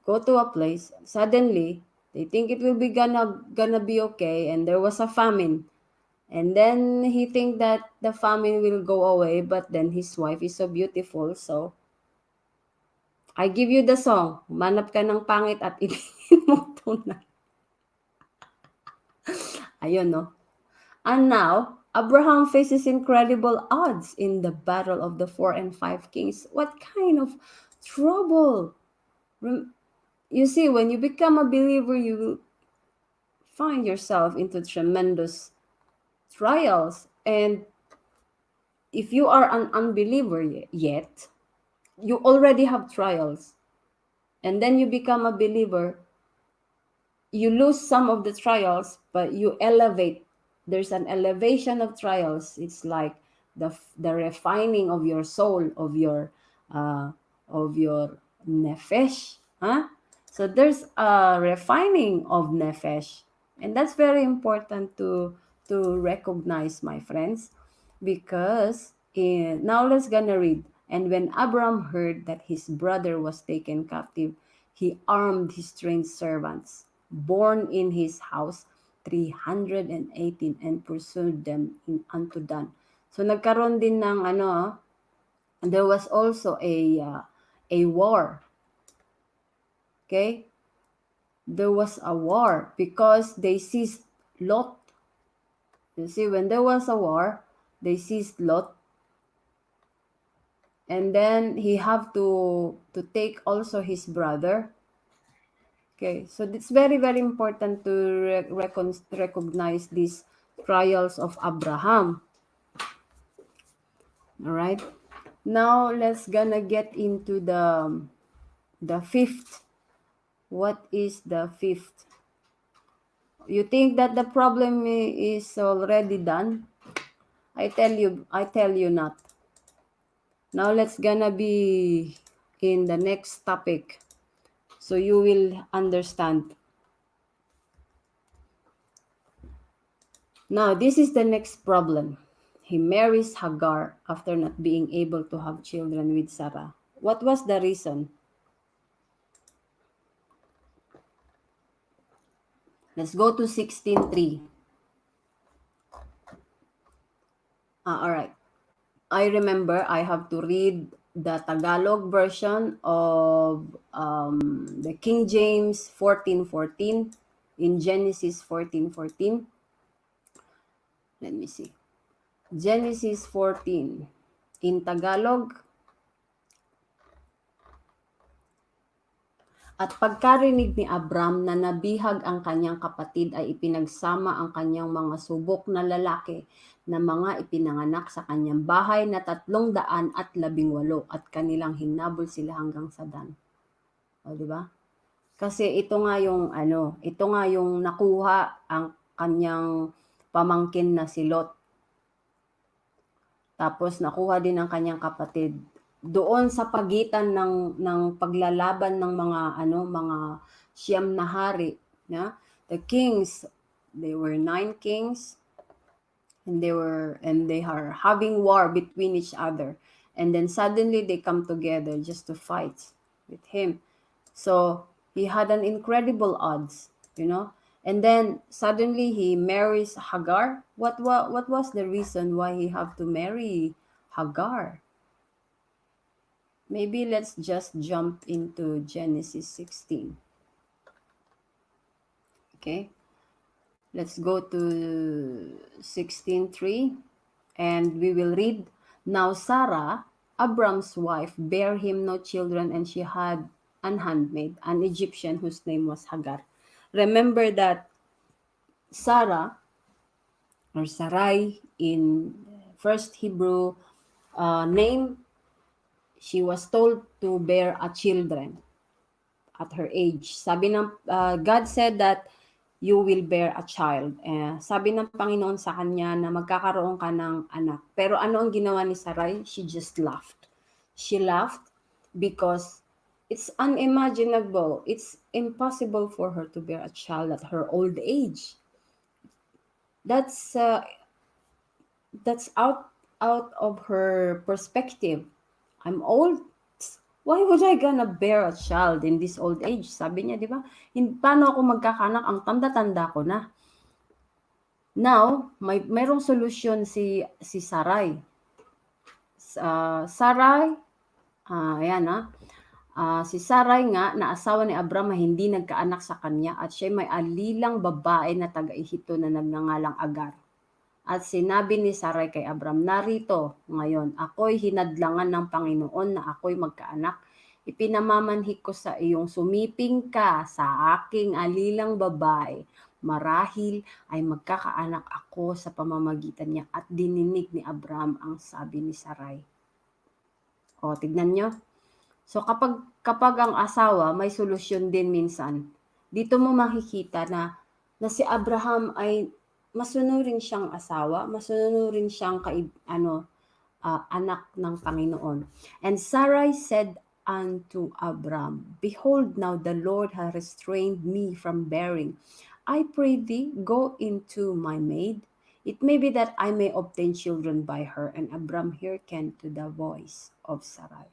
go to a place, suddenly they think it will be gonna be okay, and there was a famine. And then he think that the famine will go away, but then his wife is so beautiful, so I give you the song, manap ka ng pangit at itingin mo tunay. Ayun, no? And now, Abraham faces incredible odds in the battle of the 4 and 5 kings. What kind of trouble? You see, when you become a believer, you will find yourself into tremendous trials. And if you are an unbeliever yet, you already have trials. And then you become a believer, you lose some of the trials, but you elevate. There's an elevation of trials. It's like the refining of your soul, of your nefesh. So there's a refining of nefesh, and that's very important to recognize, my friends, because now let's gonna read. And when Abraham heard that his brother was taken captive, he armed his trained servants born in his house, 318, and pursued them unto Dan. So nagkaroon din ng there was also a war. Okay? There was a war because they seized Lot. You see, when there was a war, they seized Lot. And then he have to take also his brother. Okay, so it's very, very important to recognize these trials of Abraham. All right. Now let's gonna get into the The fifth. What is the fifth? You think that the problem is already done? I tell you not. Now let's gonna be in the next topic, so you will understand. Now this is the next problem. He marries Hagar after not being able to have children with Sarah. What was the reason? Let's go to 16:3. All right. I remember I have to read the Tagalog version of the King James 14:14 in Genesis 14:14. Let me see. Genesis 14 in Tagalog. At pagkarinig ni Abram na nabihag ang kanyang kapatid ay ipinagsama ang kanyang mga subok na lalaki na mga ipinanganak sa kanyang bahay na 318 at kanilang hinabol sila hanggang sa Dan. O, di ba? Kasi ito nga yung nakuha ang kanyang pamangkin na si Lot. Tapos nakuha din ang kanyang kapatid. Doon sa pagitan ng paglalaban ng mga siyam na hari, yeah? The kings, they were 9 kings, and they are having war between each other, and then suddenly they come together just to fight with him. So he had an incredible odds, and then suddenly he marries Hagar. What was the reason why he have to marry Hagar? Maybe let's just jump into Genesis 16. Okay. Let's go to 16:3 and we will read, Now Sarah, Abram's wife, bare him no children, and she had an handmaid, an Egyptian whose name was Hagar. Remember that Sarah, or Sarai in first Hebrew name, she was told to bear a children at her age. Sabi ng God said that you will bear a child. Sabi ng Panginoon sa kanya na magkakaroon ka ng anak. Pero ano ang ginawa ni Sarai? She just laughed. She laughed because it's unimaginable. It's impossible for her to bear a child at her old age. That's out of her perspective. I'm old. Why would I gonna bear a child in this old age? Sabi niya, di ba? Paano ako magkakanak? Ang tanda-tanda ko na. Now, mayroong solusyon si Sarai. Sarai, ayan si Sarai nga, na asawa ni Abraham, hindi nagkaanak sa kanya at siya may alilang babae na taga-Ehipto na nagngangalang Agar. At sinabi ni Sarai kay Abram, narito ngayon, ako'y hinadlangan ng Panginoon na ako'y magkaanak. Ipinamamanhik ko sa iyong sumiping ka sa aking alilang babae. Marahil ay magkakaanak ako sa pamamagitan niya. At dininig ni Abram ang sabi ni Sarai. O, tignan nyo. So kapag ang asawa, may solusyon din minsan. Dito mo makikita na si Abraham ay masunurin siyang asawa, masunurin siyang anak ng Panginoon. And Sarai said unto Abram, Behold, now the Lord hath restrained me from bearing. I pray thee, go into my maid. It may be that I may obtain children by her. And Abram hearkened to the voice of Sarai.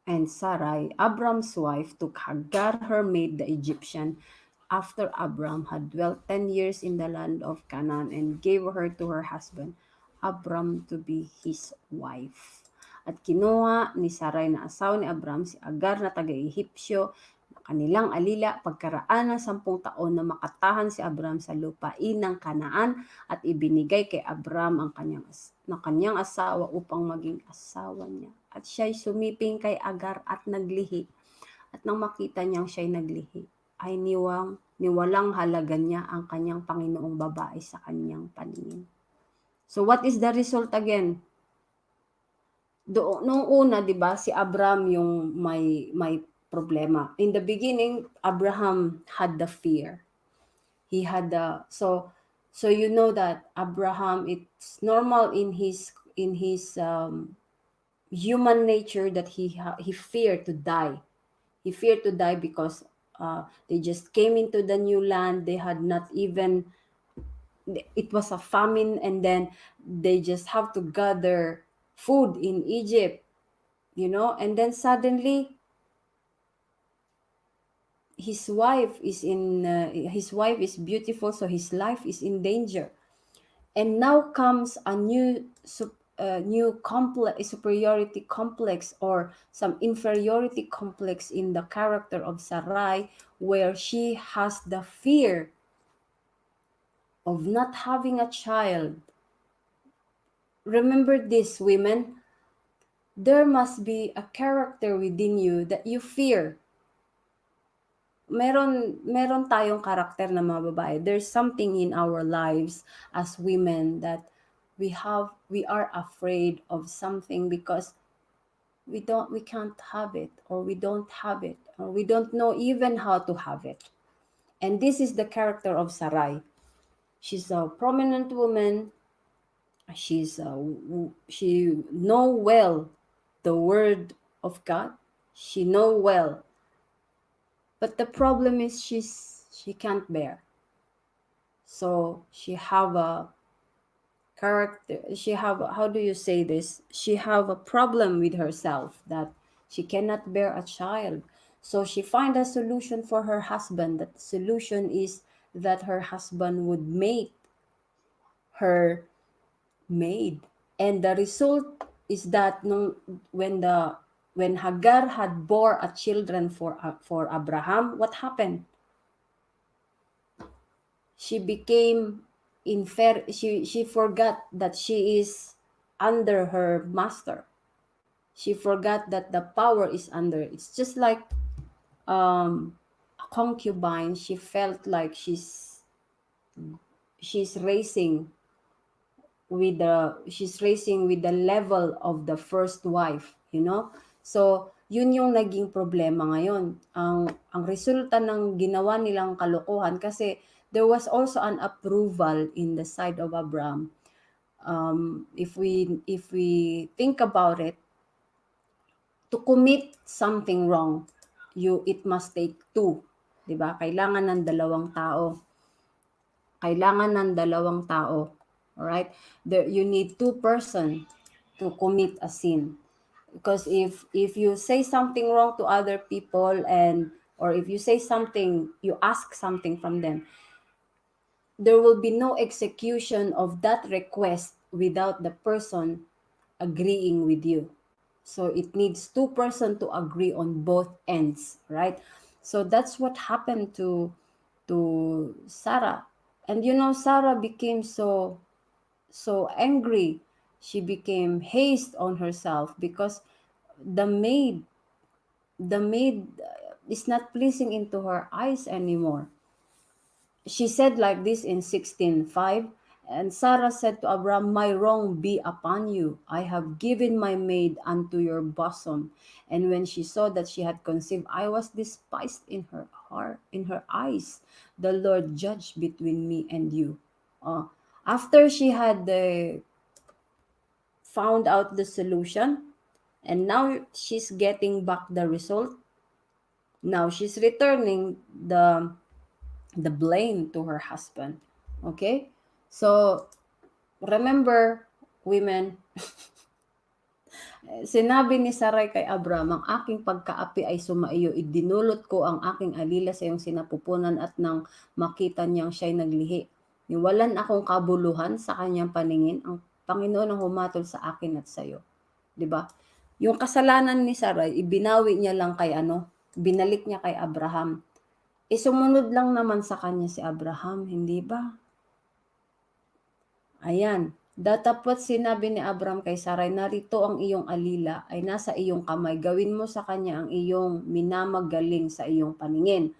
And Sarai, Abram's wife, took Hagar, her maid, the Egyptian, after Abram had dwelt 10 years in the land of Canaan, and gave her to her husband, Abram, to be his wife. At kinuha ni Sarai na asawa ni Abram si Agar na taga-Ehipsyo na kanilang alila pagkaraan ng 10 taon na makatahan si Abram sa lupain ng Kanaan, at ibinigay kay Abram ang kanyang asawa upang maging asawa niya. At siya'y sumiping kay Agar at naglihi. At nang makita niyang siya'y naglihi, ay niwalang halaga niya ang kanyang Panginoong babae sa kanyang paningin. So what is the result again? Nung una, 'di ba, si Abraham yung may problema. In the beginning, Abraham had the fear. He had the so you know that Abraham, it's normal in his human nature that he feared to die. He feared to die because they just came into the new land. They had not even, it was a famine, and then they just have to gather food in Egypt, and then suddenly his wife is beautiful, so his life is in danger. And now comes a new complex, superiority complex, or some inferiority complex in the character of Sarai, where she has the fear of not having a child. Remember this, women, there must be a character within you that you fear. Meron tayong karakter na mga babae. There's something in our lives as women that we are afraid of something because we can't have it, or we don't have it, or we don't know even how to have it. And this is the character of Sarai. She's a prominent woman. She know well the word of God. She know well. But the problem is she can't bear. So she have a character, she have, how do you say this? She have a problem with herself that she cannot bear a child. So she find a solution for her husband. That solution is that her husband would make her maid. And the result is that when Hagar had bore a children for Abraham, what happened? She became she forgot that she is under her master. She forgot that the power is under. It's just like a concubine. She felt like she's racing with the level of the first wife. So yun yung naging problema ngayon. Ang resulta ng ginawa nilang kalokohan, kasi there was also an approval in the side of Abraham. If we think about it, to commit something wrong, it must take two, 'di ba? Kailangan ng dalawang tao. Alright? You need two person to commit a sin. Because if you say something wrong to other people, or if you say something, you ask something from them, there will be no execution of that request without the person agreeing with you. So it needs two person to agree on both ends, right? So that's what happened to Sarah. And Sarah became so angry. She became haste on herself because the maid is not pleasing into her eyes anymore. She said like this in 16:5, and Sarah said to Abraham, "My wrong be upon you. I have given my maid unto your bosom." And when she saw that she had conceived, I was despised in her heart, in her eyes. The Lord judged between me and you. After she had found out the solution, and now she's getting back the result. Now she's returning the blame to her husband. Okay? So, remember, women, sinabi ni Sarai kay Abraham, "Ang aking pagkaapi ay sumaiyo, idinulot ko ang aking alila sa iyong sinapupunan, at nang makita niyang siya'y naglihi. Niwalan akong kabuluhan sa kanyang paningin, ang Panginoon ang humatol sa akin at sa iyo." 'Di ba? Yung kasalanan ni Sarai, ibinawi niya lang binalik niya kay Abraham. Sumunod lang naman sa kanya si Abraham, hindi ba? Ayan. Datapwat sinabi ni Abraham kay Sarai, "Narito ang iyong alila ay nasa iyong kamay. Gawin mo sa kanya ang iyong minamagaling sa iyong paningin."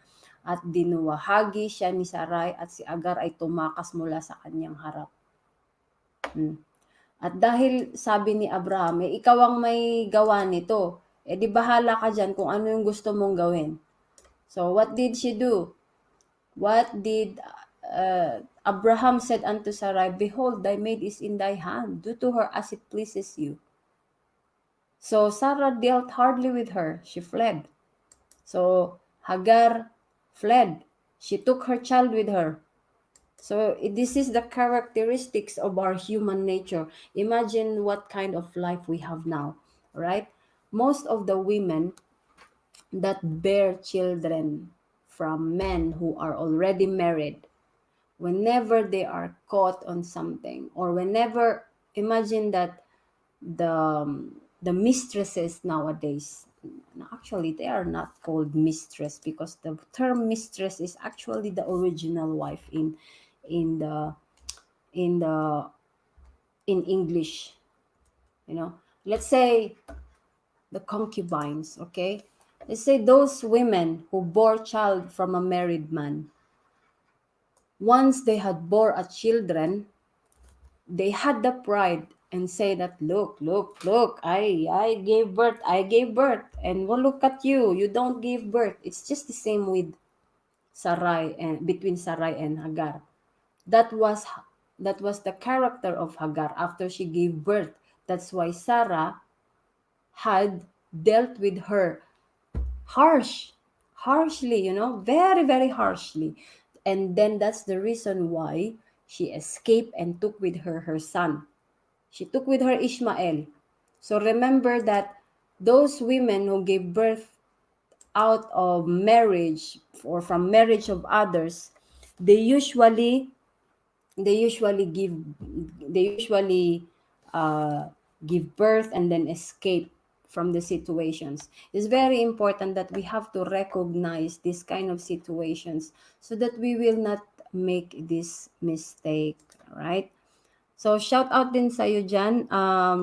At dinuwahagi siya ni Sarai, at si Agar ay tumakas mula sa kanyang harap. At dahil sabi ni Abraham, ikaw ang may gawa nito. Di bahala ka dyan kung ano yung gusto mong gawin. So what did she do? What did Abraham said unto Sarai, behold, thy maid is in thy hand. Do to her as it pleases you. So Sarah dealt hardly with her. She fled. So Hagar fled. She took her child with her. So this is the characteristics of our human nature. Imagine what kind of life we have now, right? Most of the women that bear children from men who are already married, whenever they are caught on something, or whenever, imagine that the mistresses nowadays, actually they are not called mistress, because the term mistress is actually the original wife in the in the in English, let's say the concubines, okay? Let's say those women who bore child from a married man. Once they had bore a children, they had the pride and say that, look, I gave birth, and well, look at you, you don't give birth. It's just the same with Sarai, and between Sarai and Hagar. That was the character of Hagar after she gave birth. That's why Sarah had dealt with her harshly, very, very harshly. And then that's the reason why she escaped and took with her her son. She took with her Ishmael. So remember that those women who gave birth out of marriage or from marriage of others, they usually they usually give they usually give birth and then escape from the situations. It's very important that we have to recognize this kind of situations so that we will not make this mistake, right? So shout out din sa iyo dyan,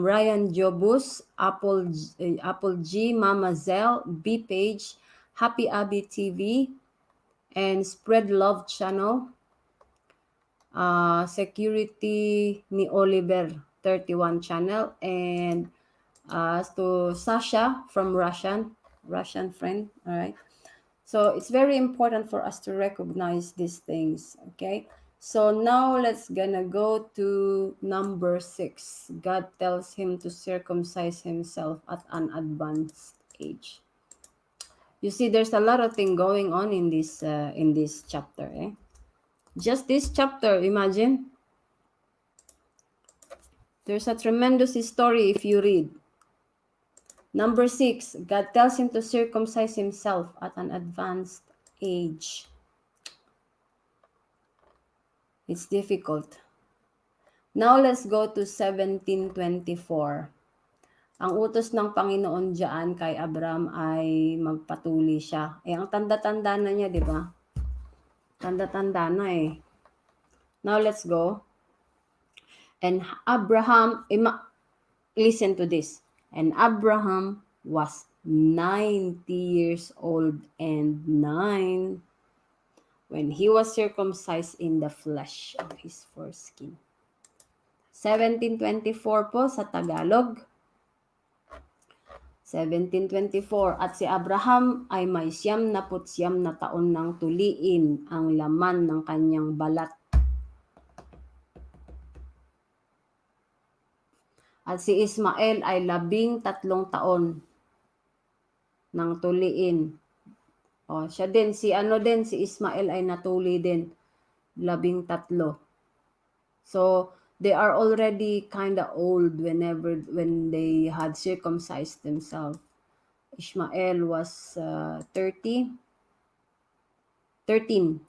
Ryan Jobus, Apple G, Mama Zell, B Page, Happy Abby TV, and Spread Love Channel, Security ni Oliver 31 channel, and to Sasha from Russian friend. All right, so it's very important for us to recognize these things. Okay, so now let's gonna go to number 6. God tells him to circumcise himself at an advanced age. You see, there's a lot of thing going on in this chapter. Just this chapter, imagine. There's a tremendous story if you read. Number 6, God tells him to circumcise himself at an advanced age. It's difficult. Now let's go to 17:24. Ang utos ng Panginoon diyan kay Abraham ay magpatuli siya. Ang tanda-tanda na niya, di ba? Tanda-tanda na eh. Now let's go. And Abraham, listen to this. And Abraham was 90 years old and 9 when he was circumcised in the flesh of his foreskin. 17:24 po sa Tagalog. 17:24, at si Abraham ay may 99 na taon nang tuliin ang laman ng kanyang balat. At si Ismael ay 13 taon nang tuliin. Siya din, si Ismael ay natuli din, 13. So, they are already kind of old when they had circumcised themselves. Ishmael was 13, 13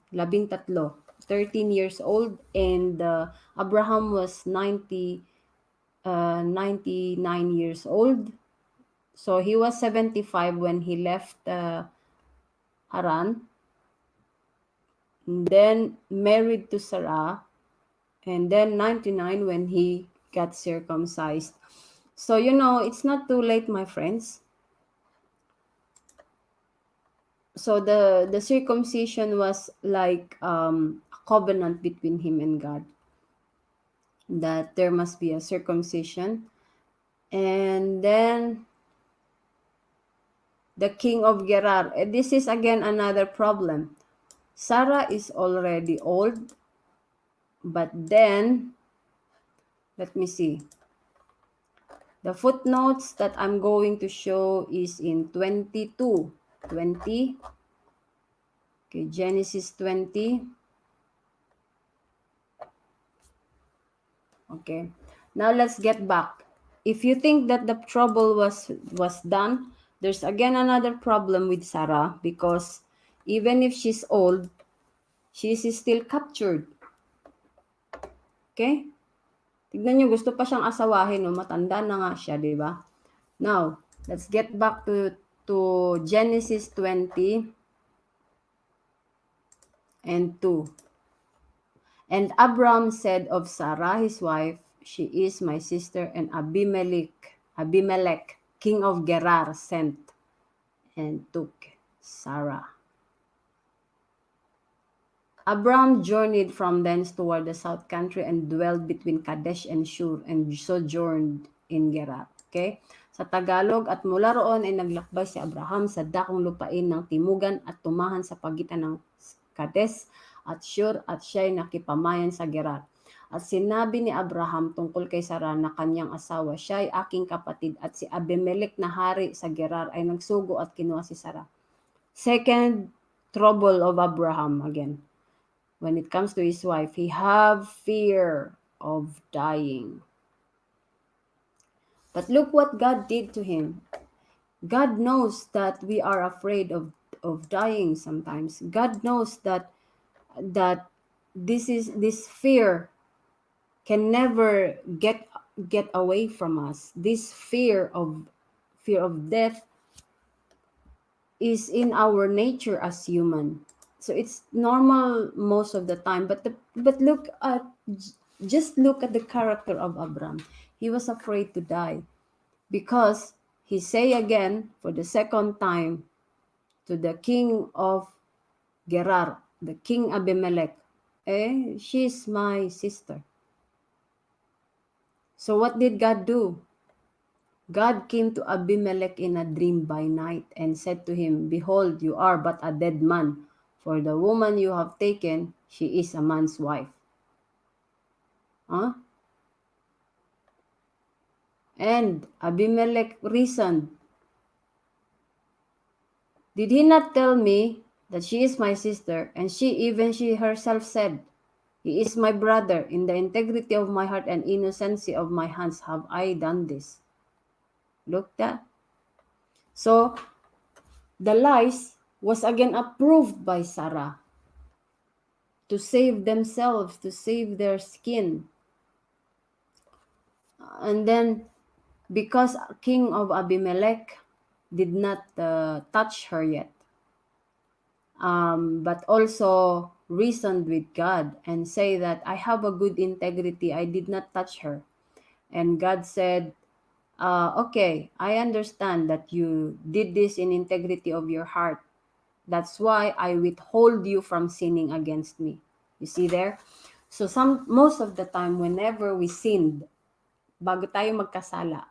years old, and Abraham was 99 years old. So he was 75 when he left Haran, and then married to Sarah, and then 99 when he got circumcised. So it's not too late, my friends. So the circumcision was like a covenant between him and God. that there must be a circumcision. And then the king of Gerar. This is again another problem. Sarah is already old, but then, let me see. The footnotes that I'm going to show is in 22. 20. Okay, Genesis 20. Okay. Now let's get back. If you think that the trouble was done, there's again another problem with Sarah, because even if she's old, she's still captured. Okay? Tignan nyo, gusto pa siyang asawahin, no? Matanda na nga siya, di ba? Now, let's get back to Genesis 20 and 2. And Abraham said of Sarah, his wife, she is my sister, and Abimelech, king of Gerar, sent and took Sarah. Abraham journeyed from thence toward the south country and dwelled between Kadesh and Shur and sojourned in Gerar. Okay? Sa Tagalog, at mula roon ay naglakbay si Abraham sa dakong lupain ng timugan at tumahan sa pagitan ng Kadesh at Shur at siya'y nakipamayan sa Gerar. At sinabi ni Abraham tungkol kay Sarah na kanyang asawa, siya'y aking kapatid, at si Abimelech na hari sa Gerar ay nagsugo at kinuha si Sarah. Second trouble of Abraham again. When it comes to his wife, he have fear of dying. But look what God did to him. God knows that we are afraid of dying sometimes. God knows that this fear can never get away from us. This fear of death is in our nature as human. So it's normal most of the time, but just look at the character of Abraham. He was afraid to die because he say again for the second time to the king of Gerar, the king Abimelech, she's my sister. So what did God do? God came to Abimelech in a dream by night and said to him, behold, you are but a dead man, for the woman you have taken, she is a man's wife. Huh? And Abimelech reasoned, did he not tell me that she is my sister? And she herself said, he is my brother. In the integrity of my heart and innocency of my hands have I done this. Look that. So, the lies was again approved by Sarah to save themselves, to save their skin. And then, because king of Abimelech did not touch her yet, but also reasoned with God and say that I have a good integrity, I did not touch her. And God said, okay, I understand that you did this in integrity of your heart. That's why I withhold you from sinning against me. You see there? So most of the time, whenever we sinned, bago tayo magkasala,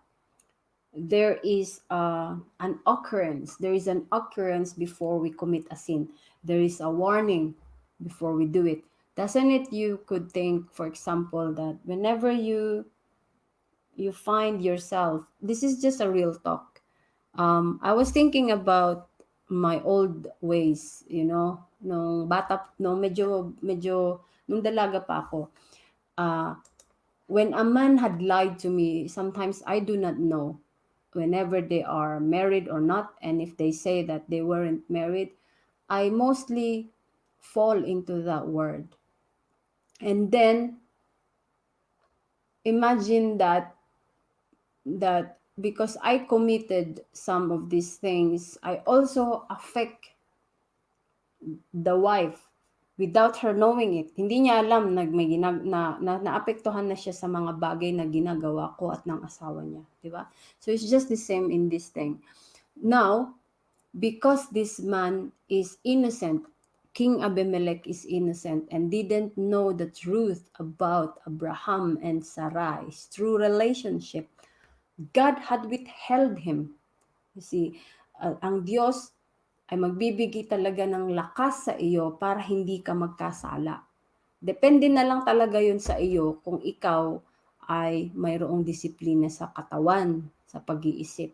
there is an occurrence. There is an occurrence before we commit a sin. There is a warning before we do it. Doesn't it? You could think, for example, that whenever you find yourself, this is just a real talk. I was thinking about my old ways, nung bata, no, medyo, nung dalaga pa ako. When a man had lied to me, sometimes I do not know whenever they are married or not, and if they say that they weren't married, I mostly fall into that word. And then imagine that because I committed some of these things, I also affect the wife without her knowing it. Hindi niya alam na naapektuhan na siya sa mga bagay na ginagawa ko at ng asawa niya, di ba? So it's just the same in this thing. Now, because this man is innocent, King Abimelech is innocent and didn't know the truth about Abraham and Sarai's true relationship. God had withheld him. You see, ang Diyos ay magbibigay talaga ng lakas sa iyo para hindi ka magkasala. Depende na lang talaga yun sa iyo kung ikaw ay mayroong disiplina sa katawan, sa pag-iisip,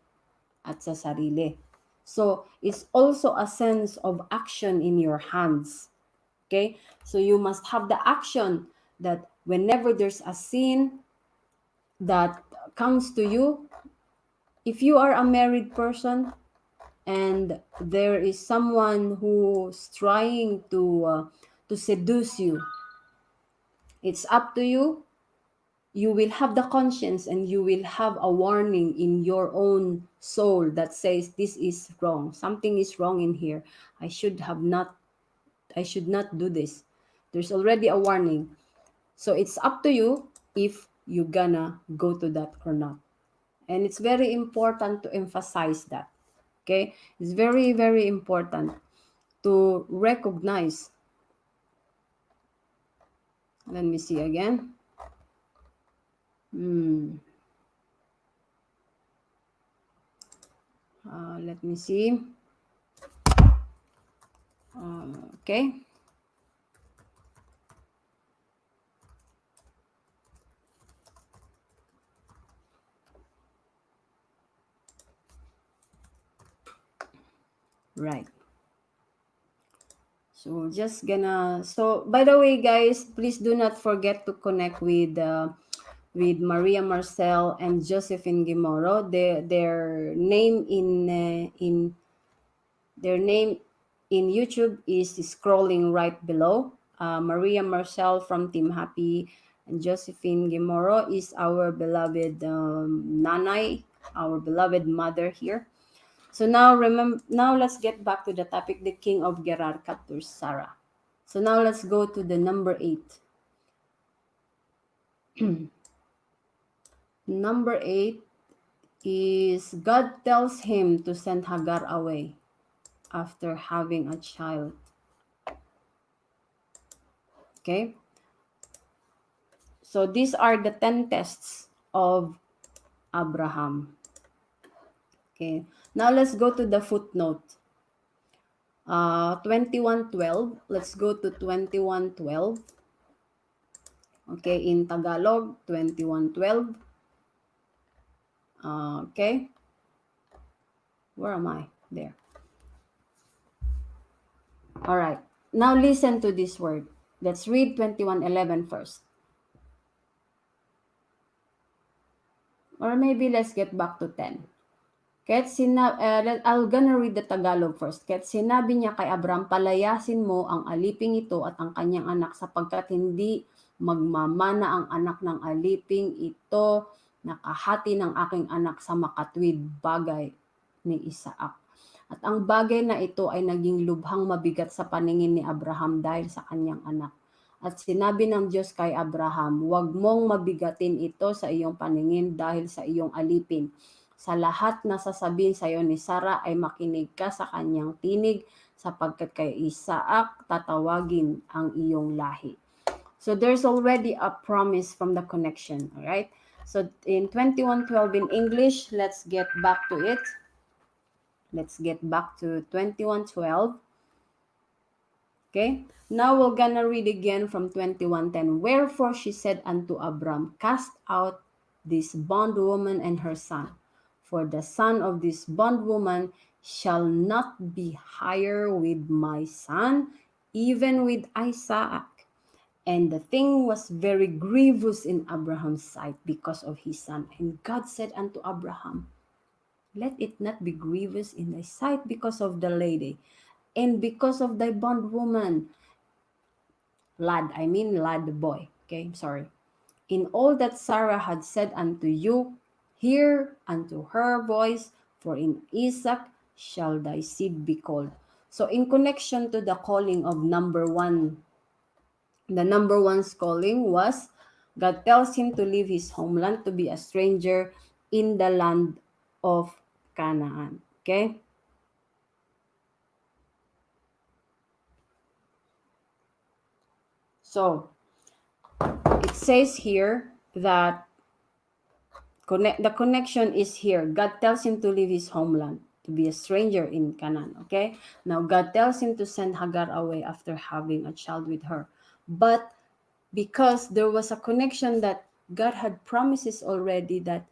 at sa sarili. So, it's also a sense of action in your hands. Okay? So, you must have the action that whenever there's a sin that comes to you, if you are a married person and there is someone who's trying to seduce you, it's up to you. You will have the conscience and you will have a warning in your own soul that says this is wrong. Something is wrong in here. I should not do this. There's already a warning. So it's up to you if you're gonna go to that or not. And it's very important to emphasize that. Okay? It's very, very important to recognize. Let me see again. Let me see. Okay. Right. So just gonna, so by the way guys, please do not forget to connect with Maria Marcel and Josephine Gimoro. Their name in their name in YouTube is scrolling right below. Maria Marcel from Team Happy and Josephine Gimoro is our beloved nanay, our beloved mother here. So now let's get back to the topic, the king of Gerar captures Sarah. So now let's go to the number 8. Number 8 is God tells him to send Hagar away after having a child. Okay? So these are the 10 tests of Abraham. Okay? Now let's go to the footnote. 21:12. Let's go to 21:12. Okay, in Tagalog, 21:12. Okay. Where am I? There. All right. Now listen to this word. Let's read 21:11 first. Or maybe let's get back to 10. I'm gonna read the Tagalog first. Kaya't sinabi niya kay Abraham, palayasin mo ang aliping ito at ang kanyang anak sapagkat hindi magmamana ang anak ng aliping ito nakahati ng aking anak sa makatwid bagay ni Isaac. At ang bagay na ito ay naging lubhang mabigat sa paningin ni Abraham dahil sa kanyang anak. At sinabi ng Diyos kay Abraham, huwag mong mabigatin ito sa iyong paningin dahil sa iyong alipin. Sa lahat na sasabihin sa iyo ni Sarah ay makinig ka sa kanyang tinig sapagkat kay Isaac tatawagin ang iyong lahi. So there's already a promise from the connection, all right? So in 21:12 in English, let's get back to it. Let's get back to 21:12. Okay? Now we're gonna read again from 21:10. Wherefore she said unto Abram, cast out this bondwoman and her son. For the son of this bondwoman shall not be higher with my son, even with Isaac. And the thing was very grievous in Abraham's sight because of his son. And God said unto Abraham, let it not be grievous in thy sight because of the lady, and because of thy bondwoman. Lad boy. Okay, sorry. In all that Sarah had said unto you, hear unto her voice, for in Isaac shall thy seed be called. So in connection to the calling of number 1, the number 1's calling was, God tells him to leave his homeland to be a stranger in the land of Canaan. Okay? So it says here that the connection is here. God tells him to leave his homeland, to be a stranger in Canaan. Okay. Now God tells him to send Hagar away after having a child with her. But because there was a connection that God had promises already that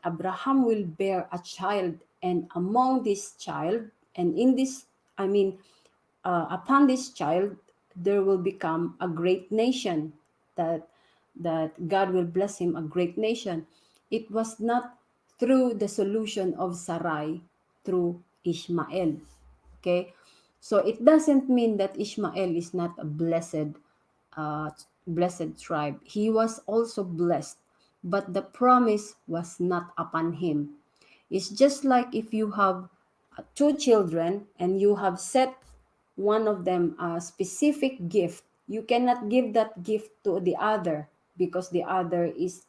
Abraham will bear a child, and among this child, and in this, I mean, upon this child, there will become a great nation, that God will bless him a great nation. It was not through the solution of Sarai, through Ishmael. Okay, so it doesn't mean that Ishmael is not a uh, blessed tribe. He was also blessed, but the promise was not upon him. It's just like if you have two children and you have set one of them a specific gift, you cannot give that gift to the other because the other is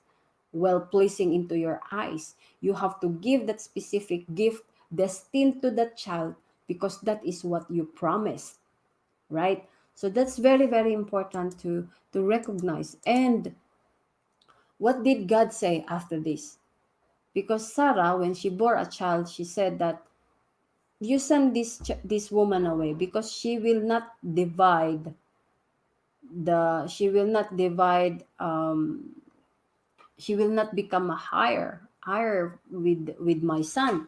well pleasing into your eyes. You have to give that specific gift destined to that child because that is what you promised, right? So that's very, very important to recognize. And what did God say after this? Because Sarah, when she bore a child, she said that you send this woman away because she will not divide she will not become a hire with my son.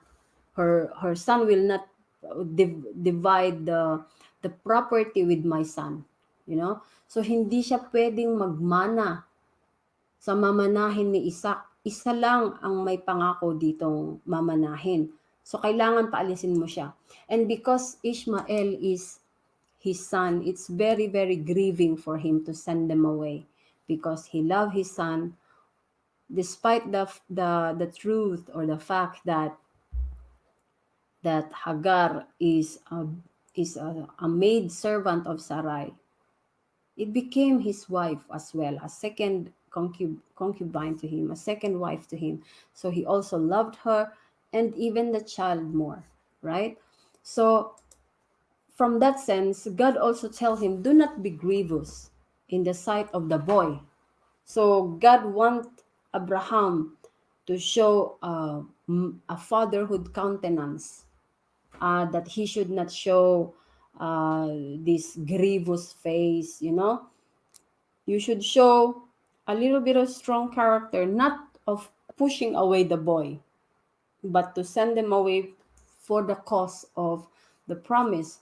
Her son will not divide the property with my son, so hindi siya pwedeng magmana sa mamanahin ni Isaac. Isa lang ang may pangako ditong mamanahin, so kailangan paalisin mo siya. And because Ishmael is his son, it's very, very grieving for him to send them away because he loved his son, despite the truth or the fact that Hagar is a maid servant of Sarai. It became his wife as well, a second concubine to him, a second wife to him. So he also loved her and even the child more, right? So from that sense, God also tell him, do not be grievous in the sight of the boy. So God want Abraham to show a fatherhood countenance, that he should not show this grievous face. You should show a little bit of strong character, not of pushing away the boy, but to send them away for the cause of the promise.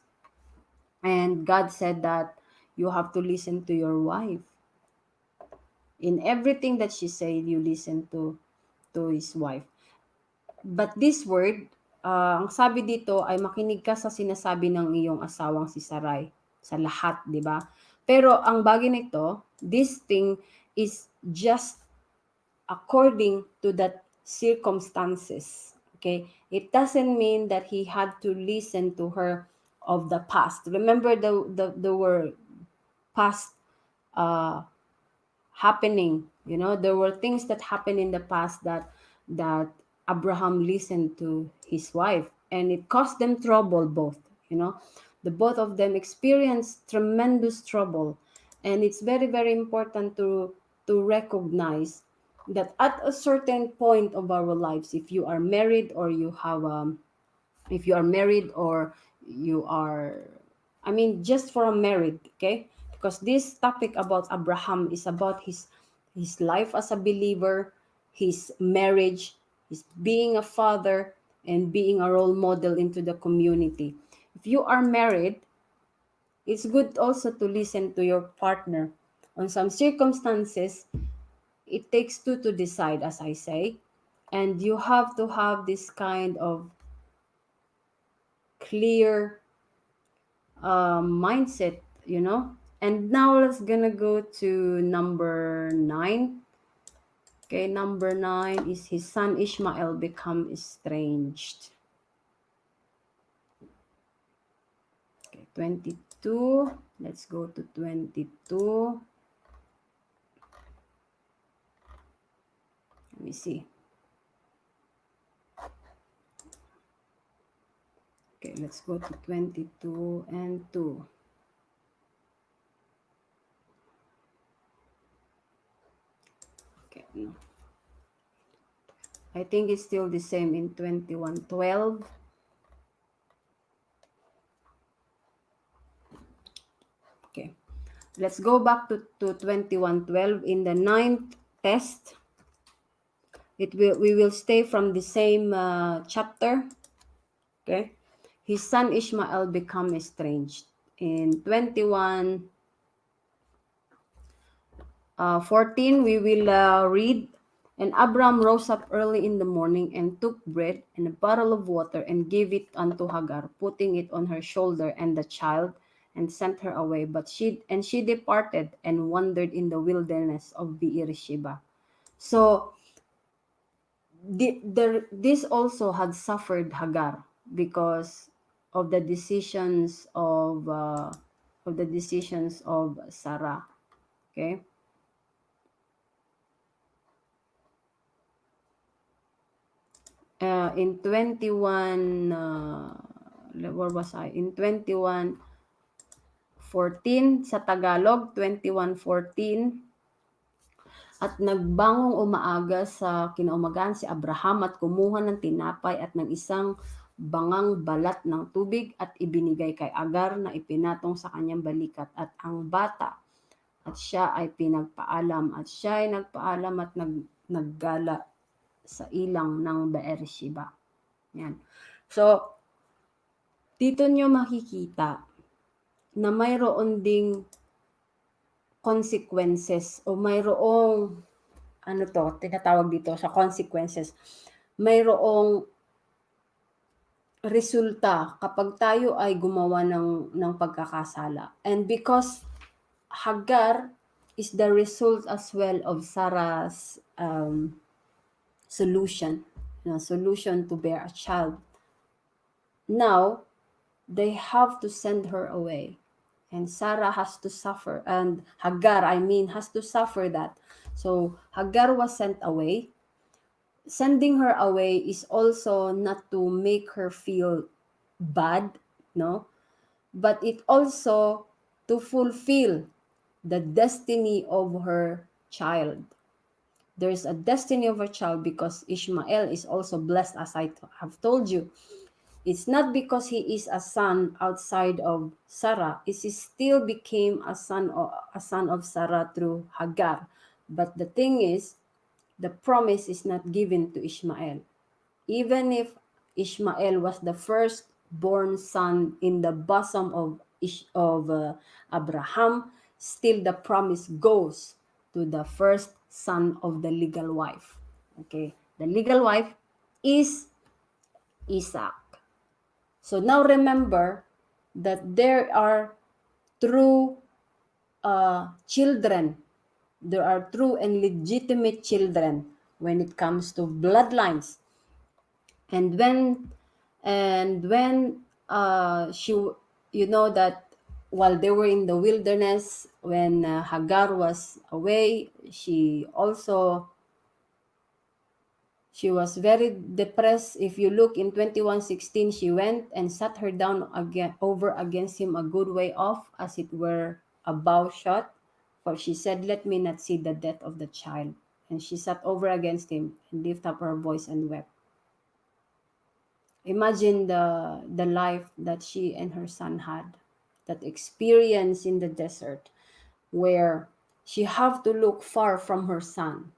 And God said that you have to listen to your wife. In everything that she said, you listen to his wife. But this word, ang sabi dito ay makinig ka sa sinasabi ng iyong asawang si Sarai sa lahat, di ba? Pero ang bagay nito, this thing is just according to that circumstances. Okay? It doesn't mean that he had to listen to her of the past. Remember the word past happening. There were things that happened in the past that Abraham listened to his wife, and it caused them trouble both. The both of them experienced tremendous trouble, and it's very, very important to recognize that at a certain point of our lives, if you are married or you have if you are married or you are, I mean, just for a married, okay? Because this topic about Abraham is about his life as a believer, his marriage, his being a father, and being a role model into the community. If you are married, it's good also to listen to your partner. On some circumstances, it takes two to decide, as I say, and you have to have this kind of clear mindset. And now let's gonna go to number 9. Okay, number 9 is his son Ishmael become estranged. Okay, 22. Let's go to 22. Let me see. Okay, let's go to 22 and 2. I think it's still the same in 21:12. Okay. Let's go back to 21:12 in the 9th test. We will stay from the same chapter. Okay. His son Ishmael become estranged. In 21:14, we will read, and Abraham rose up early in the morning and took bread and a bottle of water and gave it unto Hagar, putting it on her shoulder and the child, and sent her away. But she departed and wandered in the wilderness of Beersheba. So this also had suffered Hagar because of the decisions of Sarah. Okay. In 21, where was I? In 21:14 sa Tagalog, 21:14. At nagbangong umaaga sa kinaumagahan si Abraham at kumuha ng tinapay at ng isang bangang balat ng tubig at ibinigay kay Agar na ipinatong sa kanyang balikat at ang bata. At siya ay pinagpaalam at siya ay nagpaalam at naggala sa ilang ng Beersheba. Yan. So, dito nyo makikita na mayroon ding consequences o mayroong tinatawag dito sa consequences. Mayroong resulta kapag tayo ay gumawa ng pagkakasala. And because Hagar is the result as well of Sarah's solution to bear a child. Now, they have to send her away. And Sarah has to suffer, and Hagar, has to suffer that. So, Hagar was sent away. Sending her away is also not to make her feel bad, no? But it also to fulfill the destiny of her child. There's a destiny of her child because Ishmael is also blessed, as I have told you. It's not because he is a son outside of Sarah. He still became a son of Sarah through Hagar. But the thing is, the promise is not given to Ishmael. Even if Ishmael was the firstborn son in the bosom of Abraham, still the promise goes to the first son of the legal wife. Okay, the legal wife is Isaac. So now remember that there are true children. There are true and legitimate children when it comes to bloodlines. And when that while they were in the wilderness, when Hagar was away, she was very depressed. If you look in 21:16, she went and sat her down over against him a good way off, as it were a bow shot. For she said, "Let me not see the death of the child." And she sat over against him and lifted up her voice and wept. Imagine the life that she and her son had, that experience in the desert, where she have to look far from her son.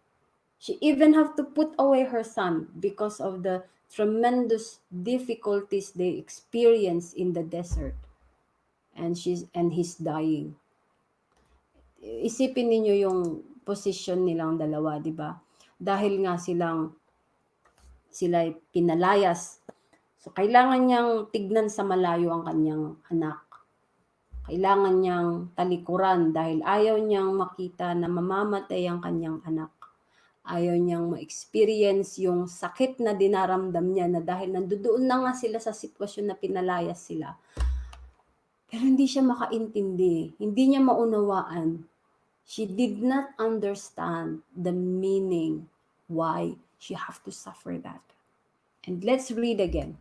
She even have to put away her son because of the tremendous difficulties they experience in the desert. And he's dying. Isipin niyo yung position nilang dalawa, di ba? Dahil nga sila pinalayas. So, kailangan niyang tignan sa malayo ang kanyang anak. Kailangan niyang talikuran dahil ayaw niyang makita na mamamatay ang kanyang anak. Ayaw niyang ma-experience yung sakit na dinaramdam niya na dahil nandoon na nga sila sa sitwasyon na pinalayas sila. Pero hindi siya makaintindi. Hindi niya maunawaan. She did not understand the meaning why she have to suffer that. And let's read again.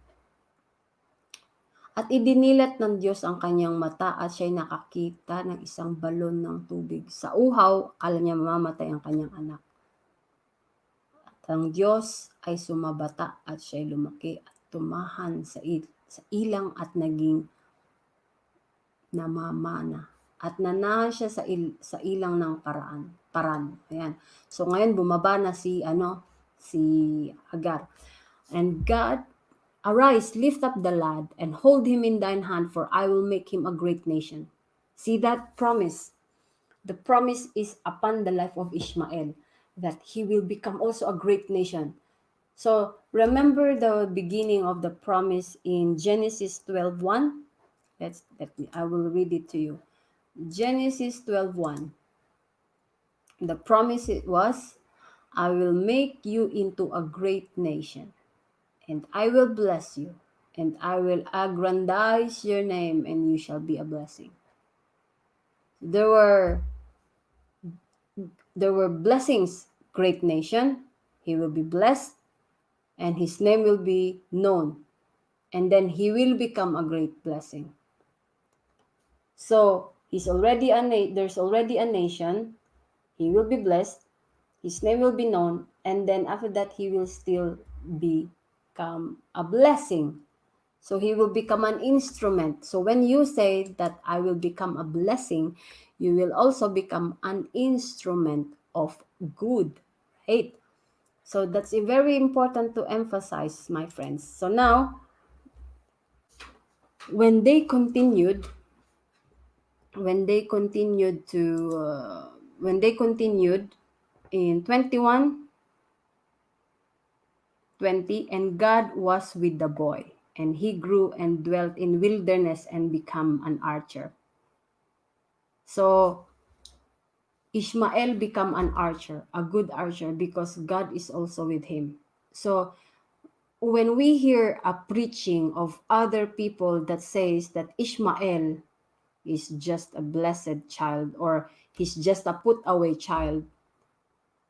At idinilat ng Diyos ang kanyang mata at siya'y nakakita ng isang balon ng tubig. Sa uhaw, akala niya mamamatay ang kanyang anak. Ang Diyos ay sumabata at siya'y lumaki at tumahan sa ilang at naging namamana. At nanahan siya sa ilang ng paran. Ayan. So ngayon bumaba na si Hagar. And God, arise, lift up the lad, and hold him in thine hand, for I will make him a great nation. See that promise? The promise is upon the life of Ishmael, that he will become also a great nation. So remember the beginning of the promise in Genesis 12:1. I will read it to you. Genesis 12:1. The promise it was, I will make you into a great nation, and I will bless you, and I will aggrandize your name, and you shall be a blessing. There were blessings. Great nation, he will be blessed, and his name will be known, and then he will become a great blessing. So there's already a nation. He will be blessed, his name will be known, and then after that he will still become a blessing. So he will become an instrument. So when you say that I will become a blessing, you will also become an instrument of good, right? So that's very important to emphasize, my friends. So now, when they continued in 21:20, and God was with the boy, and he grew and dwelt in wilderness and became an archer. So Ishmael became an archer, a good archer, because God is also with him. So when we hear a preaching of other people that says that Ishmael is just a blessed child, or he's just a put away child,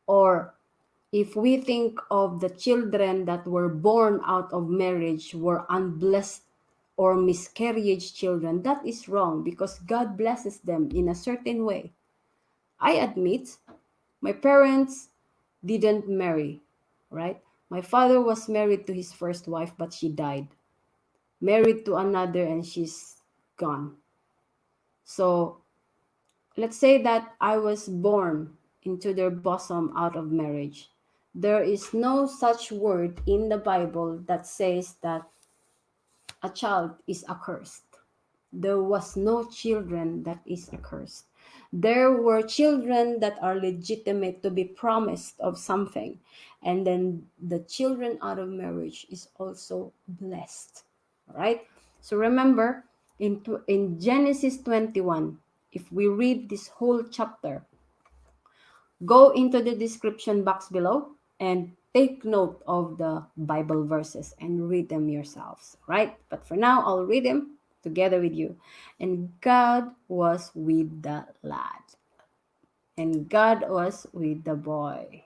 or if we think of the children that were born out of marriage were unblessed or miscarriage children, that is wrong, because God blesses them in a certain way. I admit my parents didn't marry, right? My father was married to his first wife, but she died. Married to another, and she's gone. So let's say that I was born into their bosom out of marriage. There is no such word in the Bible that says that a child is accursed. There was no children that is accursed. There were children that are legitimate to be promised of something. And then the children out of marriage is also blessed. All right? So remember, in Genesis 21, if we read this whole chapter, go into the description box below and take note of the Bible verses and read them yourselves, right? But for now, I'll read them together with you. And God was with the lad, and God was with the boy,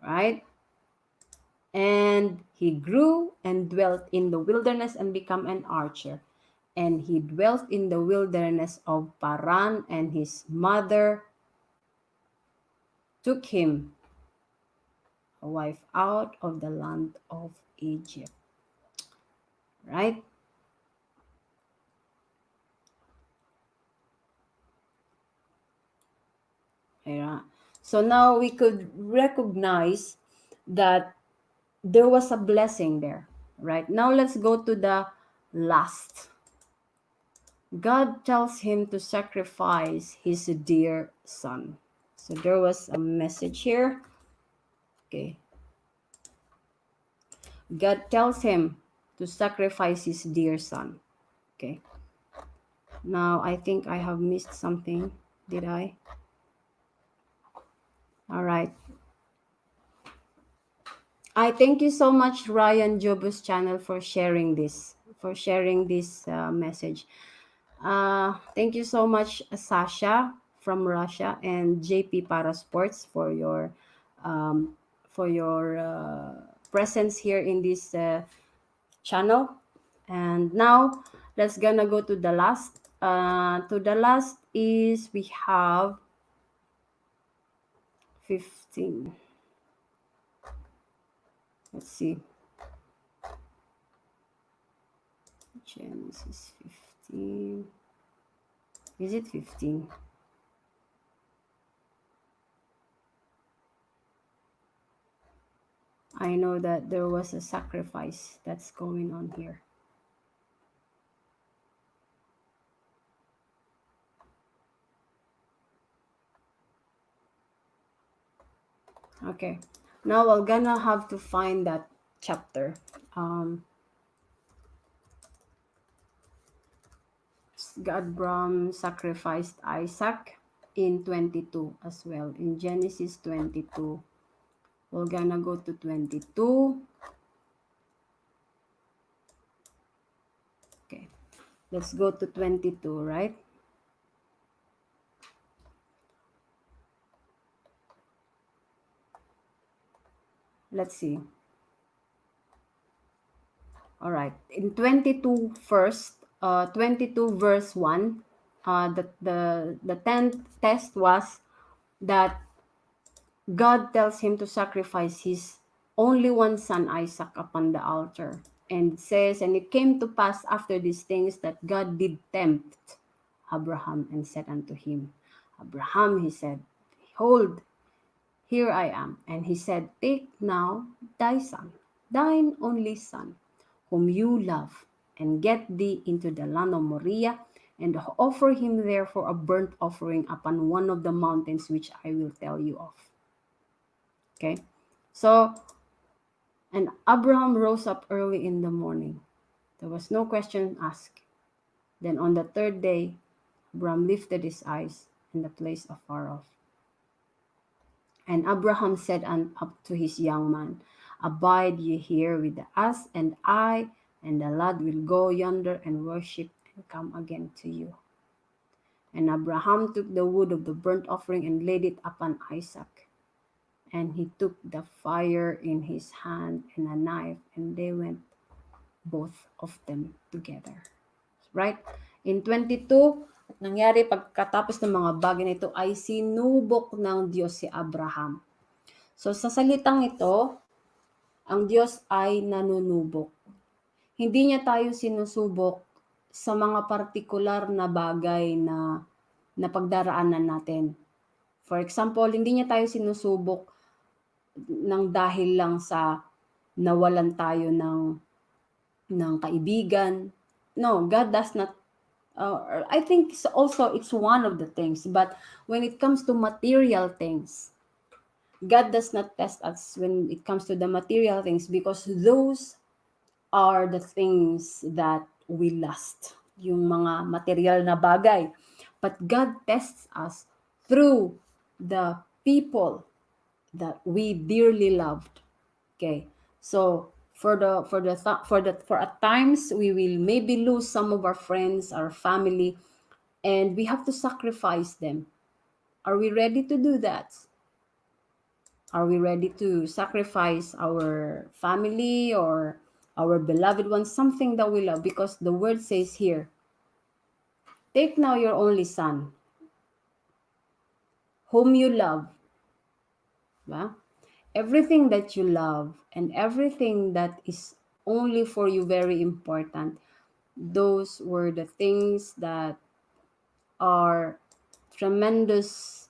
right? And he grew and dwelt in the wilderness and became an archer. And he dwelt in the wilderness of Paran, and his mother took him a wife out of the land of Egypt. Right? Yeah. So now we could recognize that there was a blessing there. Right? Now let's go to the last. God tells him to sacrifice his dear son. So there was a message here. Okay. God tells him to sacrifice his dear son. Okay. Now I think I have missed something. Did I? All right. I thank you so much, Ryan Jobu's channel, for sharing this, message. Thank you so much, Sasha from Russia, and JP Para Sports for your presence here in this channel. And now let's gonna go to the last. To the last is we have 15. Let's see. Genesis 15. Is it 15? I know that there was a sacrifice that's going on here. Okay, now we're gonna have to find that chapter. Abraham sacrificed Isaac in 22 as well. In Genesis 22, we're gonna go to 22. Okay, let's go to 22, right? Let's see. All right, in 22 first, 22 verse 1, the 10th test was that God tells him to sacrifice his only one son Isaac upon the altar. And it says, and it came to pass after these things that God did tempt Abraham and said unto him, Abraham, he said, behold, here I am. And he said, take now thy son, thine only son, whom you love, and get thee into the land of Moriah, and offer him there for a burnt offering upon one of the mountains which I will tell you of. Okay, so, and Abraham rose up early in the morning. There was no question asked. Then on the third day, Abraham lifted his eyes in the place afar off. And Abraham said up to his young man, abide ye here with us, and I and the lad will go yonder and worship and come again to you. And Abraham took the wood of the burnt offering and laid it upon Isaac. And he took the fire in his hand and a knife, and they went both of them together. Right? In 22, nangyari pagkatapos ng mga bagay nito ay sinubok ng Diyos si Abraham. So sa salitang ito, ang Diyos ay nanunubok. Hindi niya tayo sinusubok sa mga partikular na bagay na pagdaraanan natin. For example, hindi niya tayo sinusubok ng dahil lang sa nawalan tayo ng kaibigan. No, God does not. I think it's one of the things. But when it comes to material things, God does not test us when it comes to the material things, because those are the things that we lust, yung mga material na bagay. But God tests us through the people that we dearly loved. Okay, so for at times we will maybe lose some of our friends, our family, and we have to sacrifice them. Are we ready to do that? Are we ready to sacrifice our family or our beloved ones, something that we love? Because the word says here, take now your only son, whom you love. Diba? Everything that you love and everything that is only for you very important, those were the things that are tremendous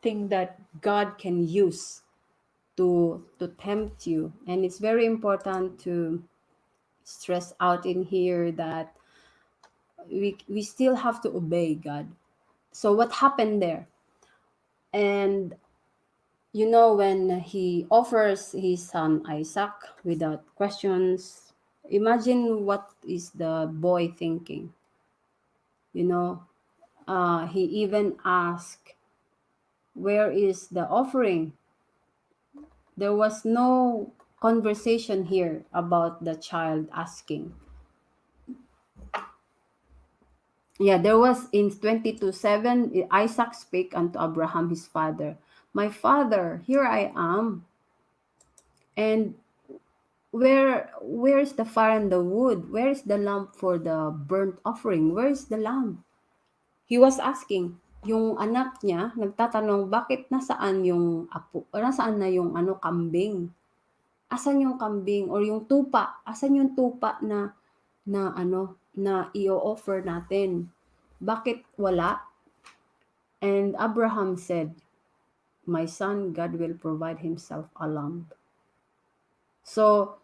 thing that God can use to tempt you. And it's very important to stress out in here that we still have to obey God. So what happened there? And you know, when he offers his son Isaac without questions, imagine what is the boy thinking. You know, he even asked, where is the offering? There was no conversation here about the child asking. Yeah, there was in 22:7, Isaac spake unto Abraham his father, my father, here I am. And where's the fire and the wood? Where is the lamp for the burnt offering? Where is the lamp? He was asking. Yung anak niya nagtatanong, bakit nasaan yung apo? O nasaan na yung kambing? Asan yung kambing or yung tupa? Asan yung tupa na i-offer natin? Bakit wala? And Abraham said, "My son, God will provide himself a lamb." So,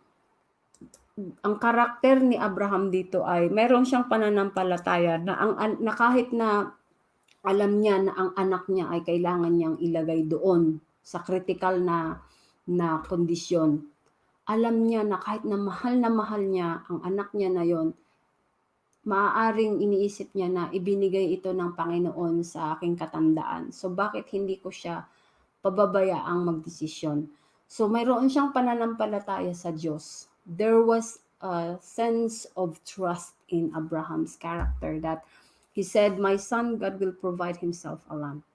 ang karakter ni Abraham dito ay meron siyang pananampalataya na kahit na alam niya na ang anak niya ay kailangan niyang ilagay doon sa critical na kondisyon. Alam niya na kahit na mahal niya ang anak niya na yon, maaaring iniisip niya na ibinigay ito ng Panginoon sa aking katandaan. So bakit hindi ko siya pababayaang magdesisyon? So mayroon siyang pananampalataya sa Diyos. There was a sense of trust in Abraham's character that he said, "My son, God will provide himself a lamb."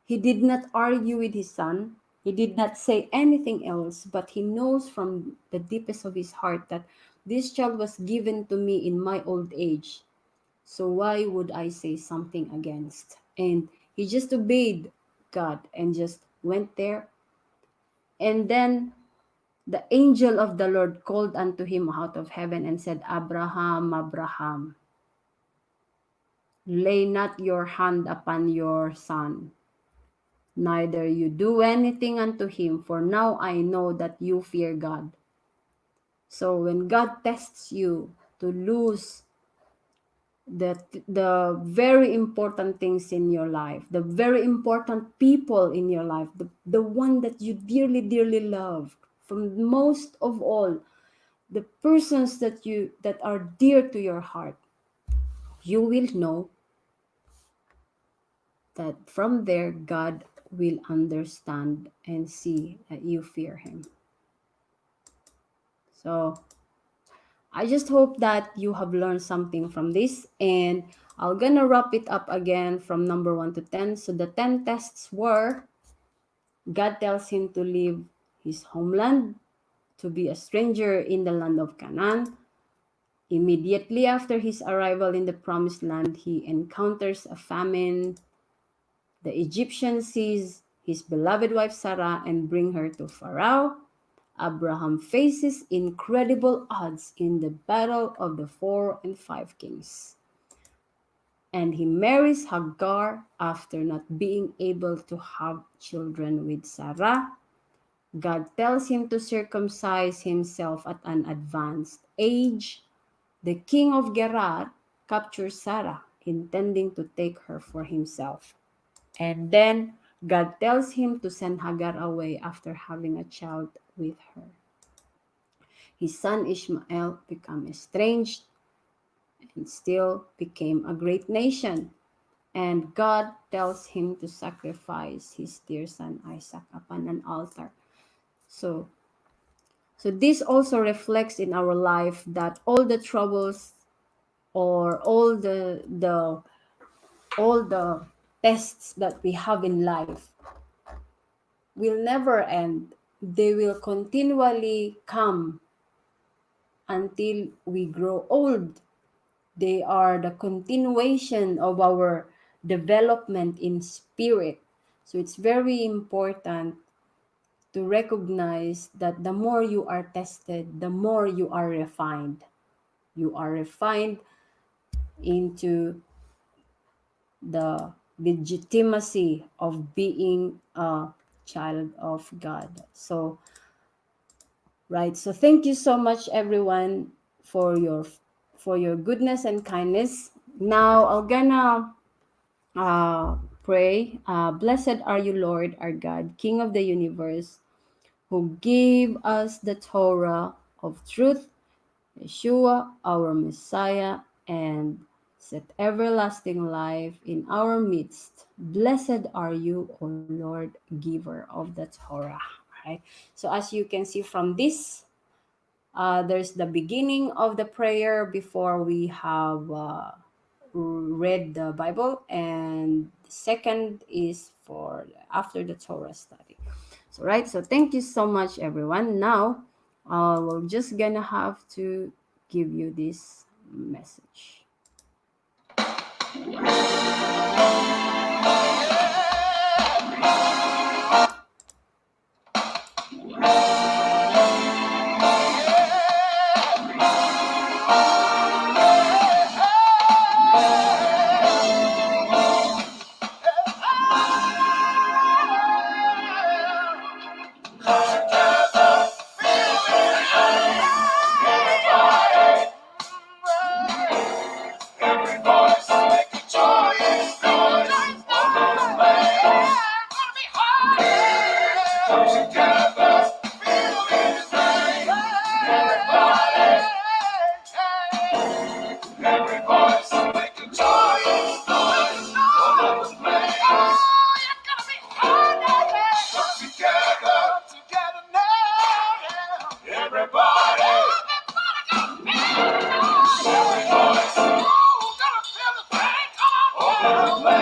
He did not argue with his son. He did not say anything else, but he knows from the deepest of his heart that this child was given to me in my old age. So why would I say something against? And he just obeyed God and just went there. And then the angel of the Lord called unto him out of heaven and said, "Abraham, Abraham, lay not your hand upon your son, neither you do anything unto him, for now I know that you fear God." So when God tests you to lose the very important things in your life, the very important people in your life, the one that you dearly, dearly love, from most of all, the persons that are dear to your heart, you will know that from there God will understand and see that you fear him. So I just hope that you have learned something from this, and I'm gonna wrap it up again from number 1 to 10. So the 10 tests were: God tells him to leave his homeland, to be a stranger in the land of Canaan. Immediately after his arrival in the promised land, he encounters a famine. The Egyptian sees his beloved wife Sarah and bring her to Pharaoh. Abraham faces incredible odds in the battle of the 4 and 5 kings. And he marries Hagar after not being able to have children with Sarah. God tells him to circumcise himself at an advanced age. The king of Gerar captures Sarah, intending to take her for himself. And then God tells him to send Hagar away after having a child with her. His son Ishmael became estranged and still became a great nation. And God tells him to sacrifice his dear son Isaac upon an altar. So this also reflects in our life that all the troubles or all the tests that we have in life will never end. They will continually come until we grow old. They are the continuation of our development in spirit. So it's very important to recognize that the more you are tested, the more you are refined. You are refined into the legitimacy of being a child of God. So, right. So thank you so much, everyone, for your goodness and kindness. Now I'm gonna pray. Blessed are you, Lord, our God, King of the universe, who gave us the Torah of truth, Yeshua, our Messiah, and set everlasting life in our midst. Blessed are you, O Lord, giver of the Torah. Right. So as you can see from this, there's the beginning of the prayer before we have read the Bible, and the second is for after the Torah study. So right, so thank you so much, everyone. Now we're just gonna have to give you this message. Every voice making joyous noise. All over the place. Oh, it's gonna be hard. Come together now. Yeah. Everybody. Every voice. Oh, gonna feel the pain. Come on. All over the place.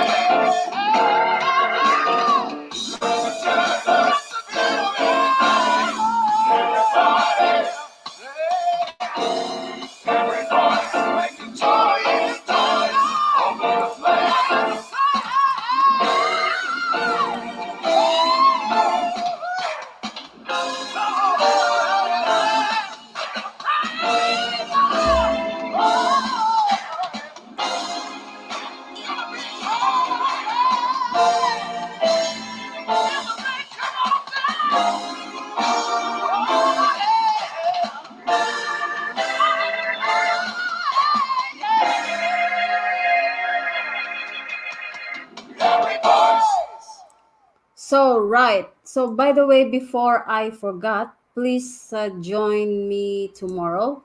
So, right. So, by the way, before I forgot, please join me tomorrow.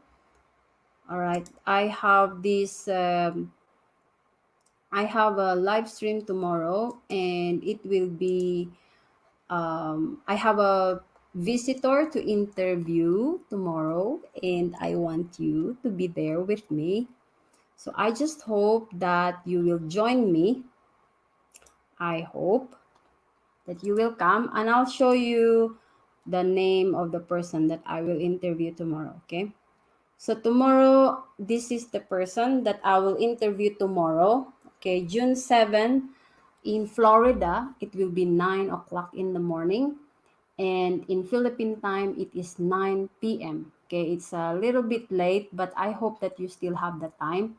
All right. I have a live stream tomorrow, and it will be, I have a visitor to interview tomorrow, and I want you to be there with me. So, I just hope that you will join me. I hope that you will come, and I'll show you the name of the person that I will interview tomorrow, okay? So tomorrow, this is the person that I will interview tomorrow, okay? June 7 in Florida, it will be 9 o'clock in the morning. And in Philippine time, it is 9 p.m. Okay, it's a little bit late, but I hope that you still have the time.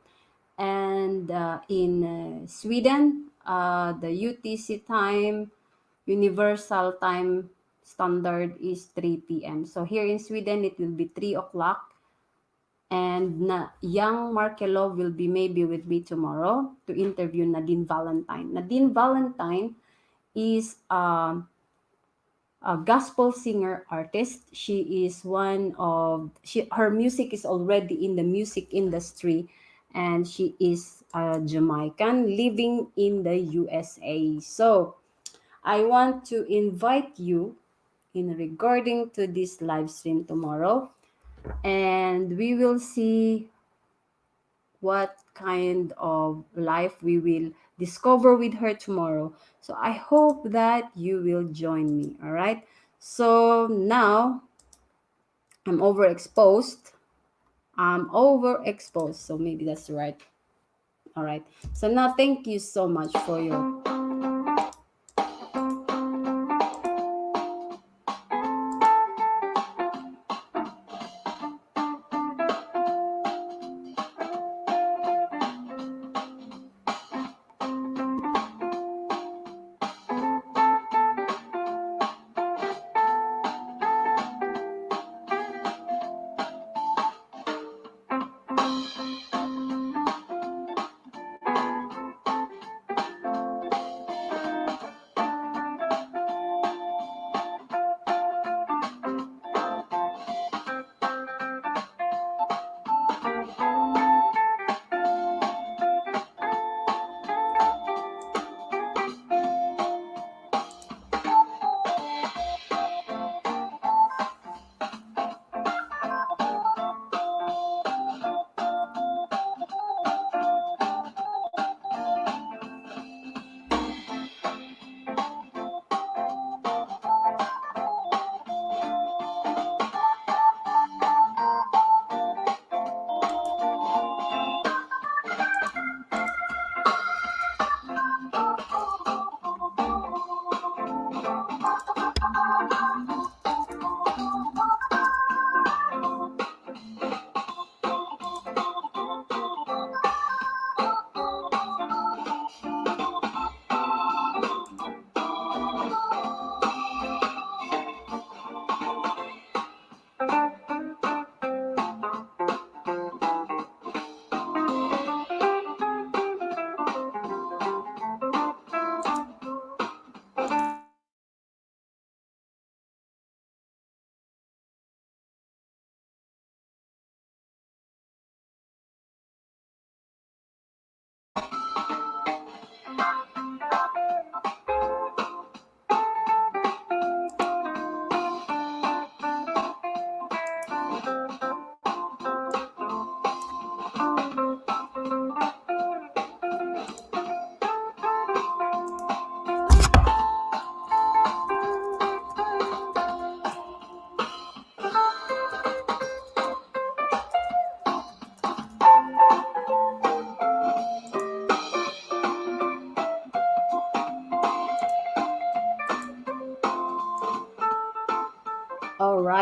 And in Sweden, the UTC time, Universal Time Standard is 3 p.m. So here in Sweden, it will be 3 o'clock. And young Markelov will be maybe with me tomorrow to interview Nadine Valentine. Nadine Valentine is a gospel singer artist. She is her music is already in the music industry, and she is a Jamaican living in the USA. So I want to invite you in regarding to this live stream tomorrow, and we will see what kind of life we will discover with her tomorrow. So I hope that you will join me. All right. So now I'm overexposed. So maybe that's right. All right. So now thank you so much for your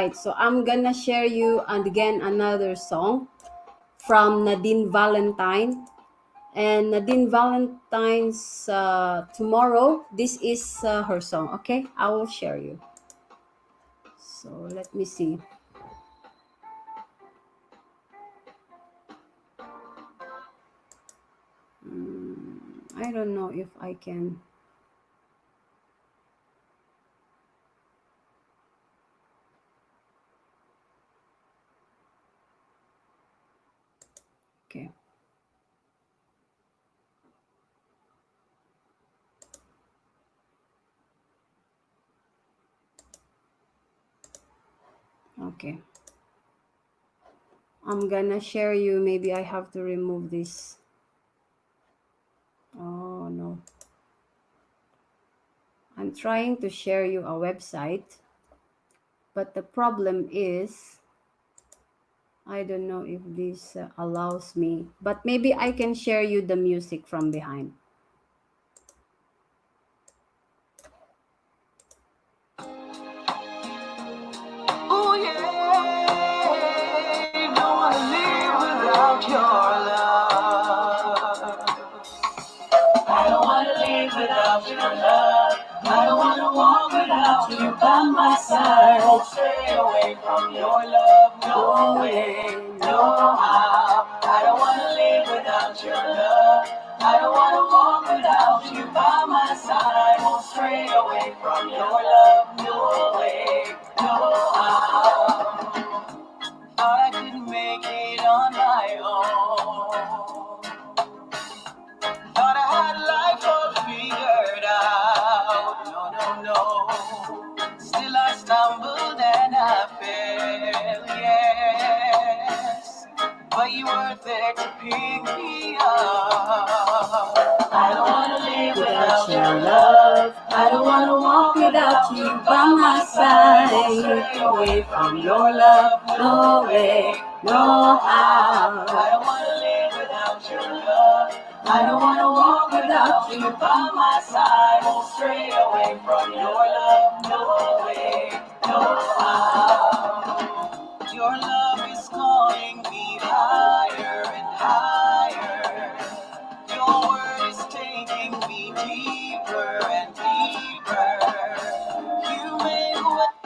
right, so I'm gonna share you and again another song from Nadine Valentine. And Nadine Valentine's tomorrow, this is her song. Okay, I will share you. So let me see. I don't know if I can. Okay. Okay. I'm gonna share you. Maybe I have to remove this. Oh no. I'm trying to share you a website, but the problem is I don't know if this allows me, but maybe I can share you the music from behind. Oh yeah, don't wanna live without your love. I don't wanna live without your love. I don't wanna walk without you by my side. Won't stray away from your love, no way, no how. I don't wanna live without your love. I don't wanna walk without you by my side. Won't stray away from your love, no way, no how. Thought I could make it on my own. Thought I had life all figured out. No, no, no. Still I stumbled and I fell, yes. But you were there to pick me up. I don't wanna live without your love. I don't wanna walk without you by my side. Away from your love, no way, no how. I don't wanna live without your love. I don't wanna walk without you by my side. Won't stray away from your love, no way, no how. Your love is calling me higher and higher. Your word is taking me deeper and deeper. You make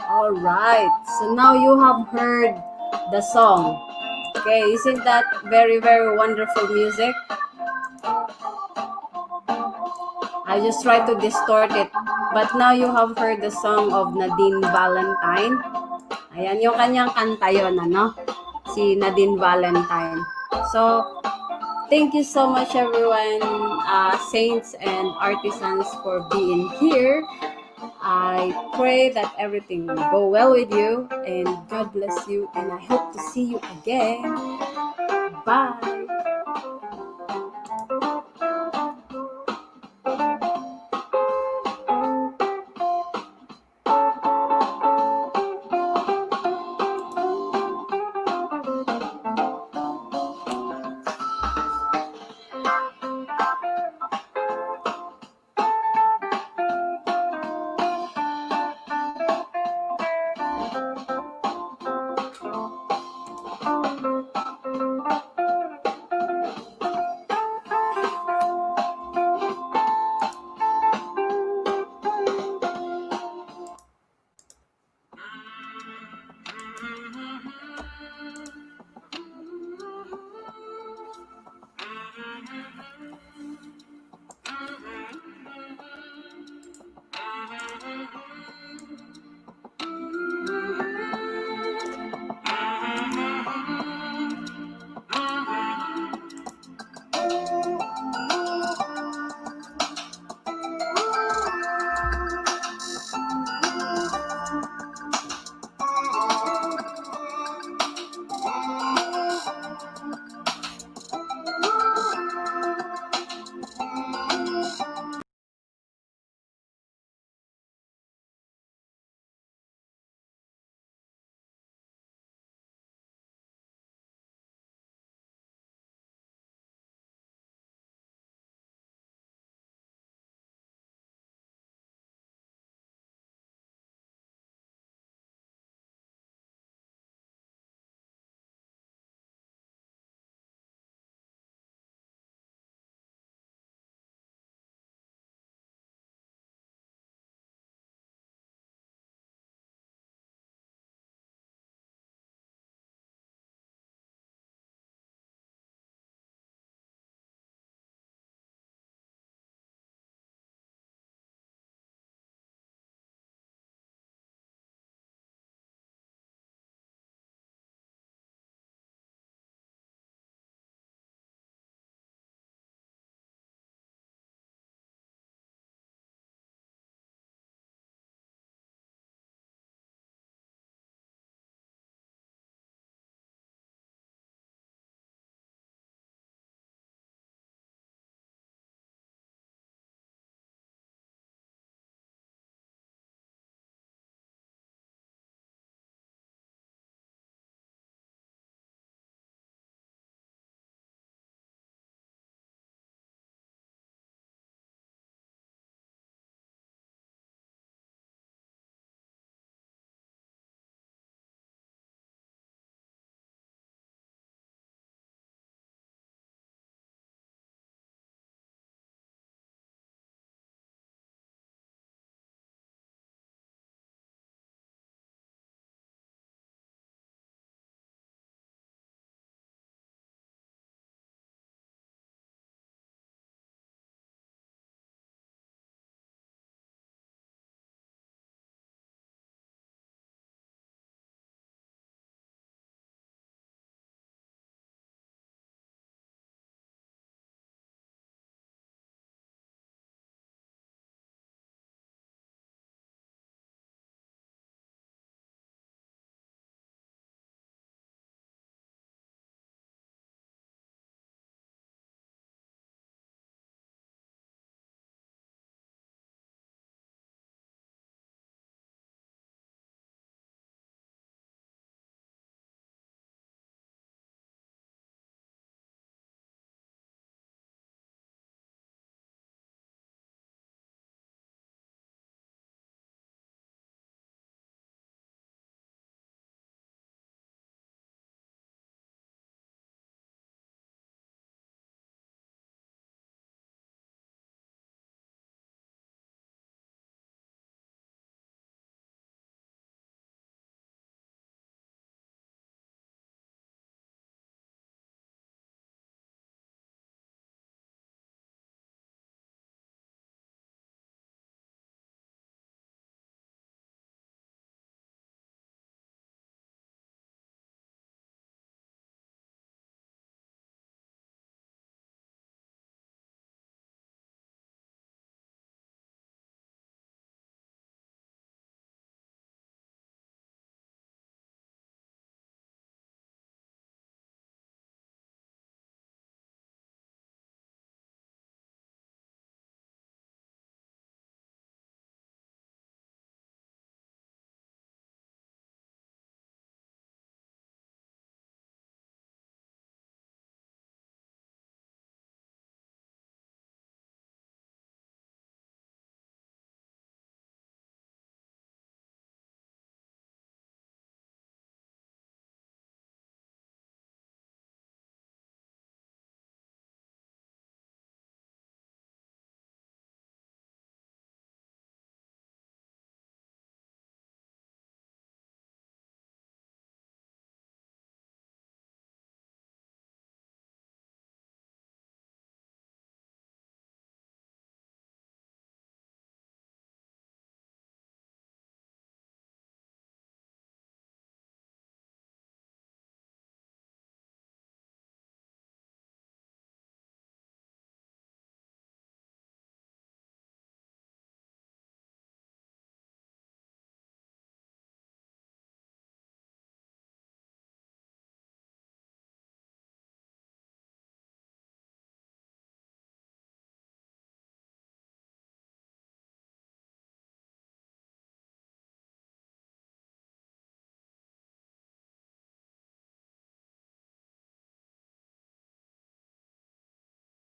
All right, so now you have heard the song. Okay, isn't that very, very wonderful music? I just try to distort it. But now you have heard the song of Nadine Valentine. Ayan, yung kanyang kanta yun, ano? Si Nadine Valentine. So, thank you so much everyone, saints and artisans, for being here. I pray that everything will go well with you, and God bless you, and I hope to see you again. Bye.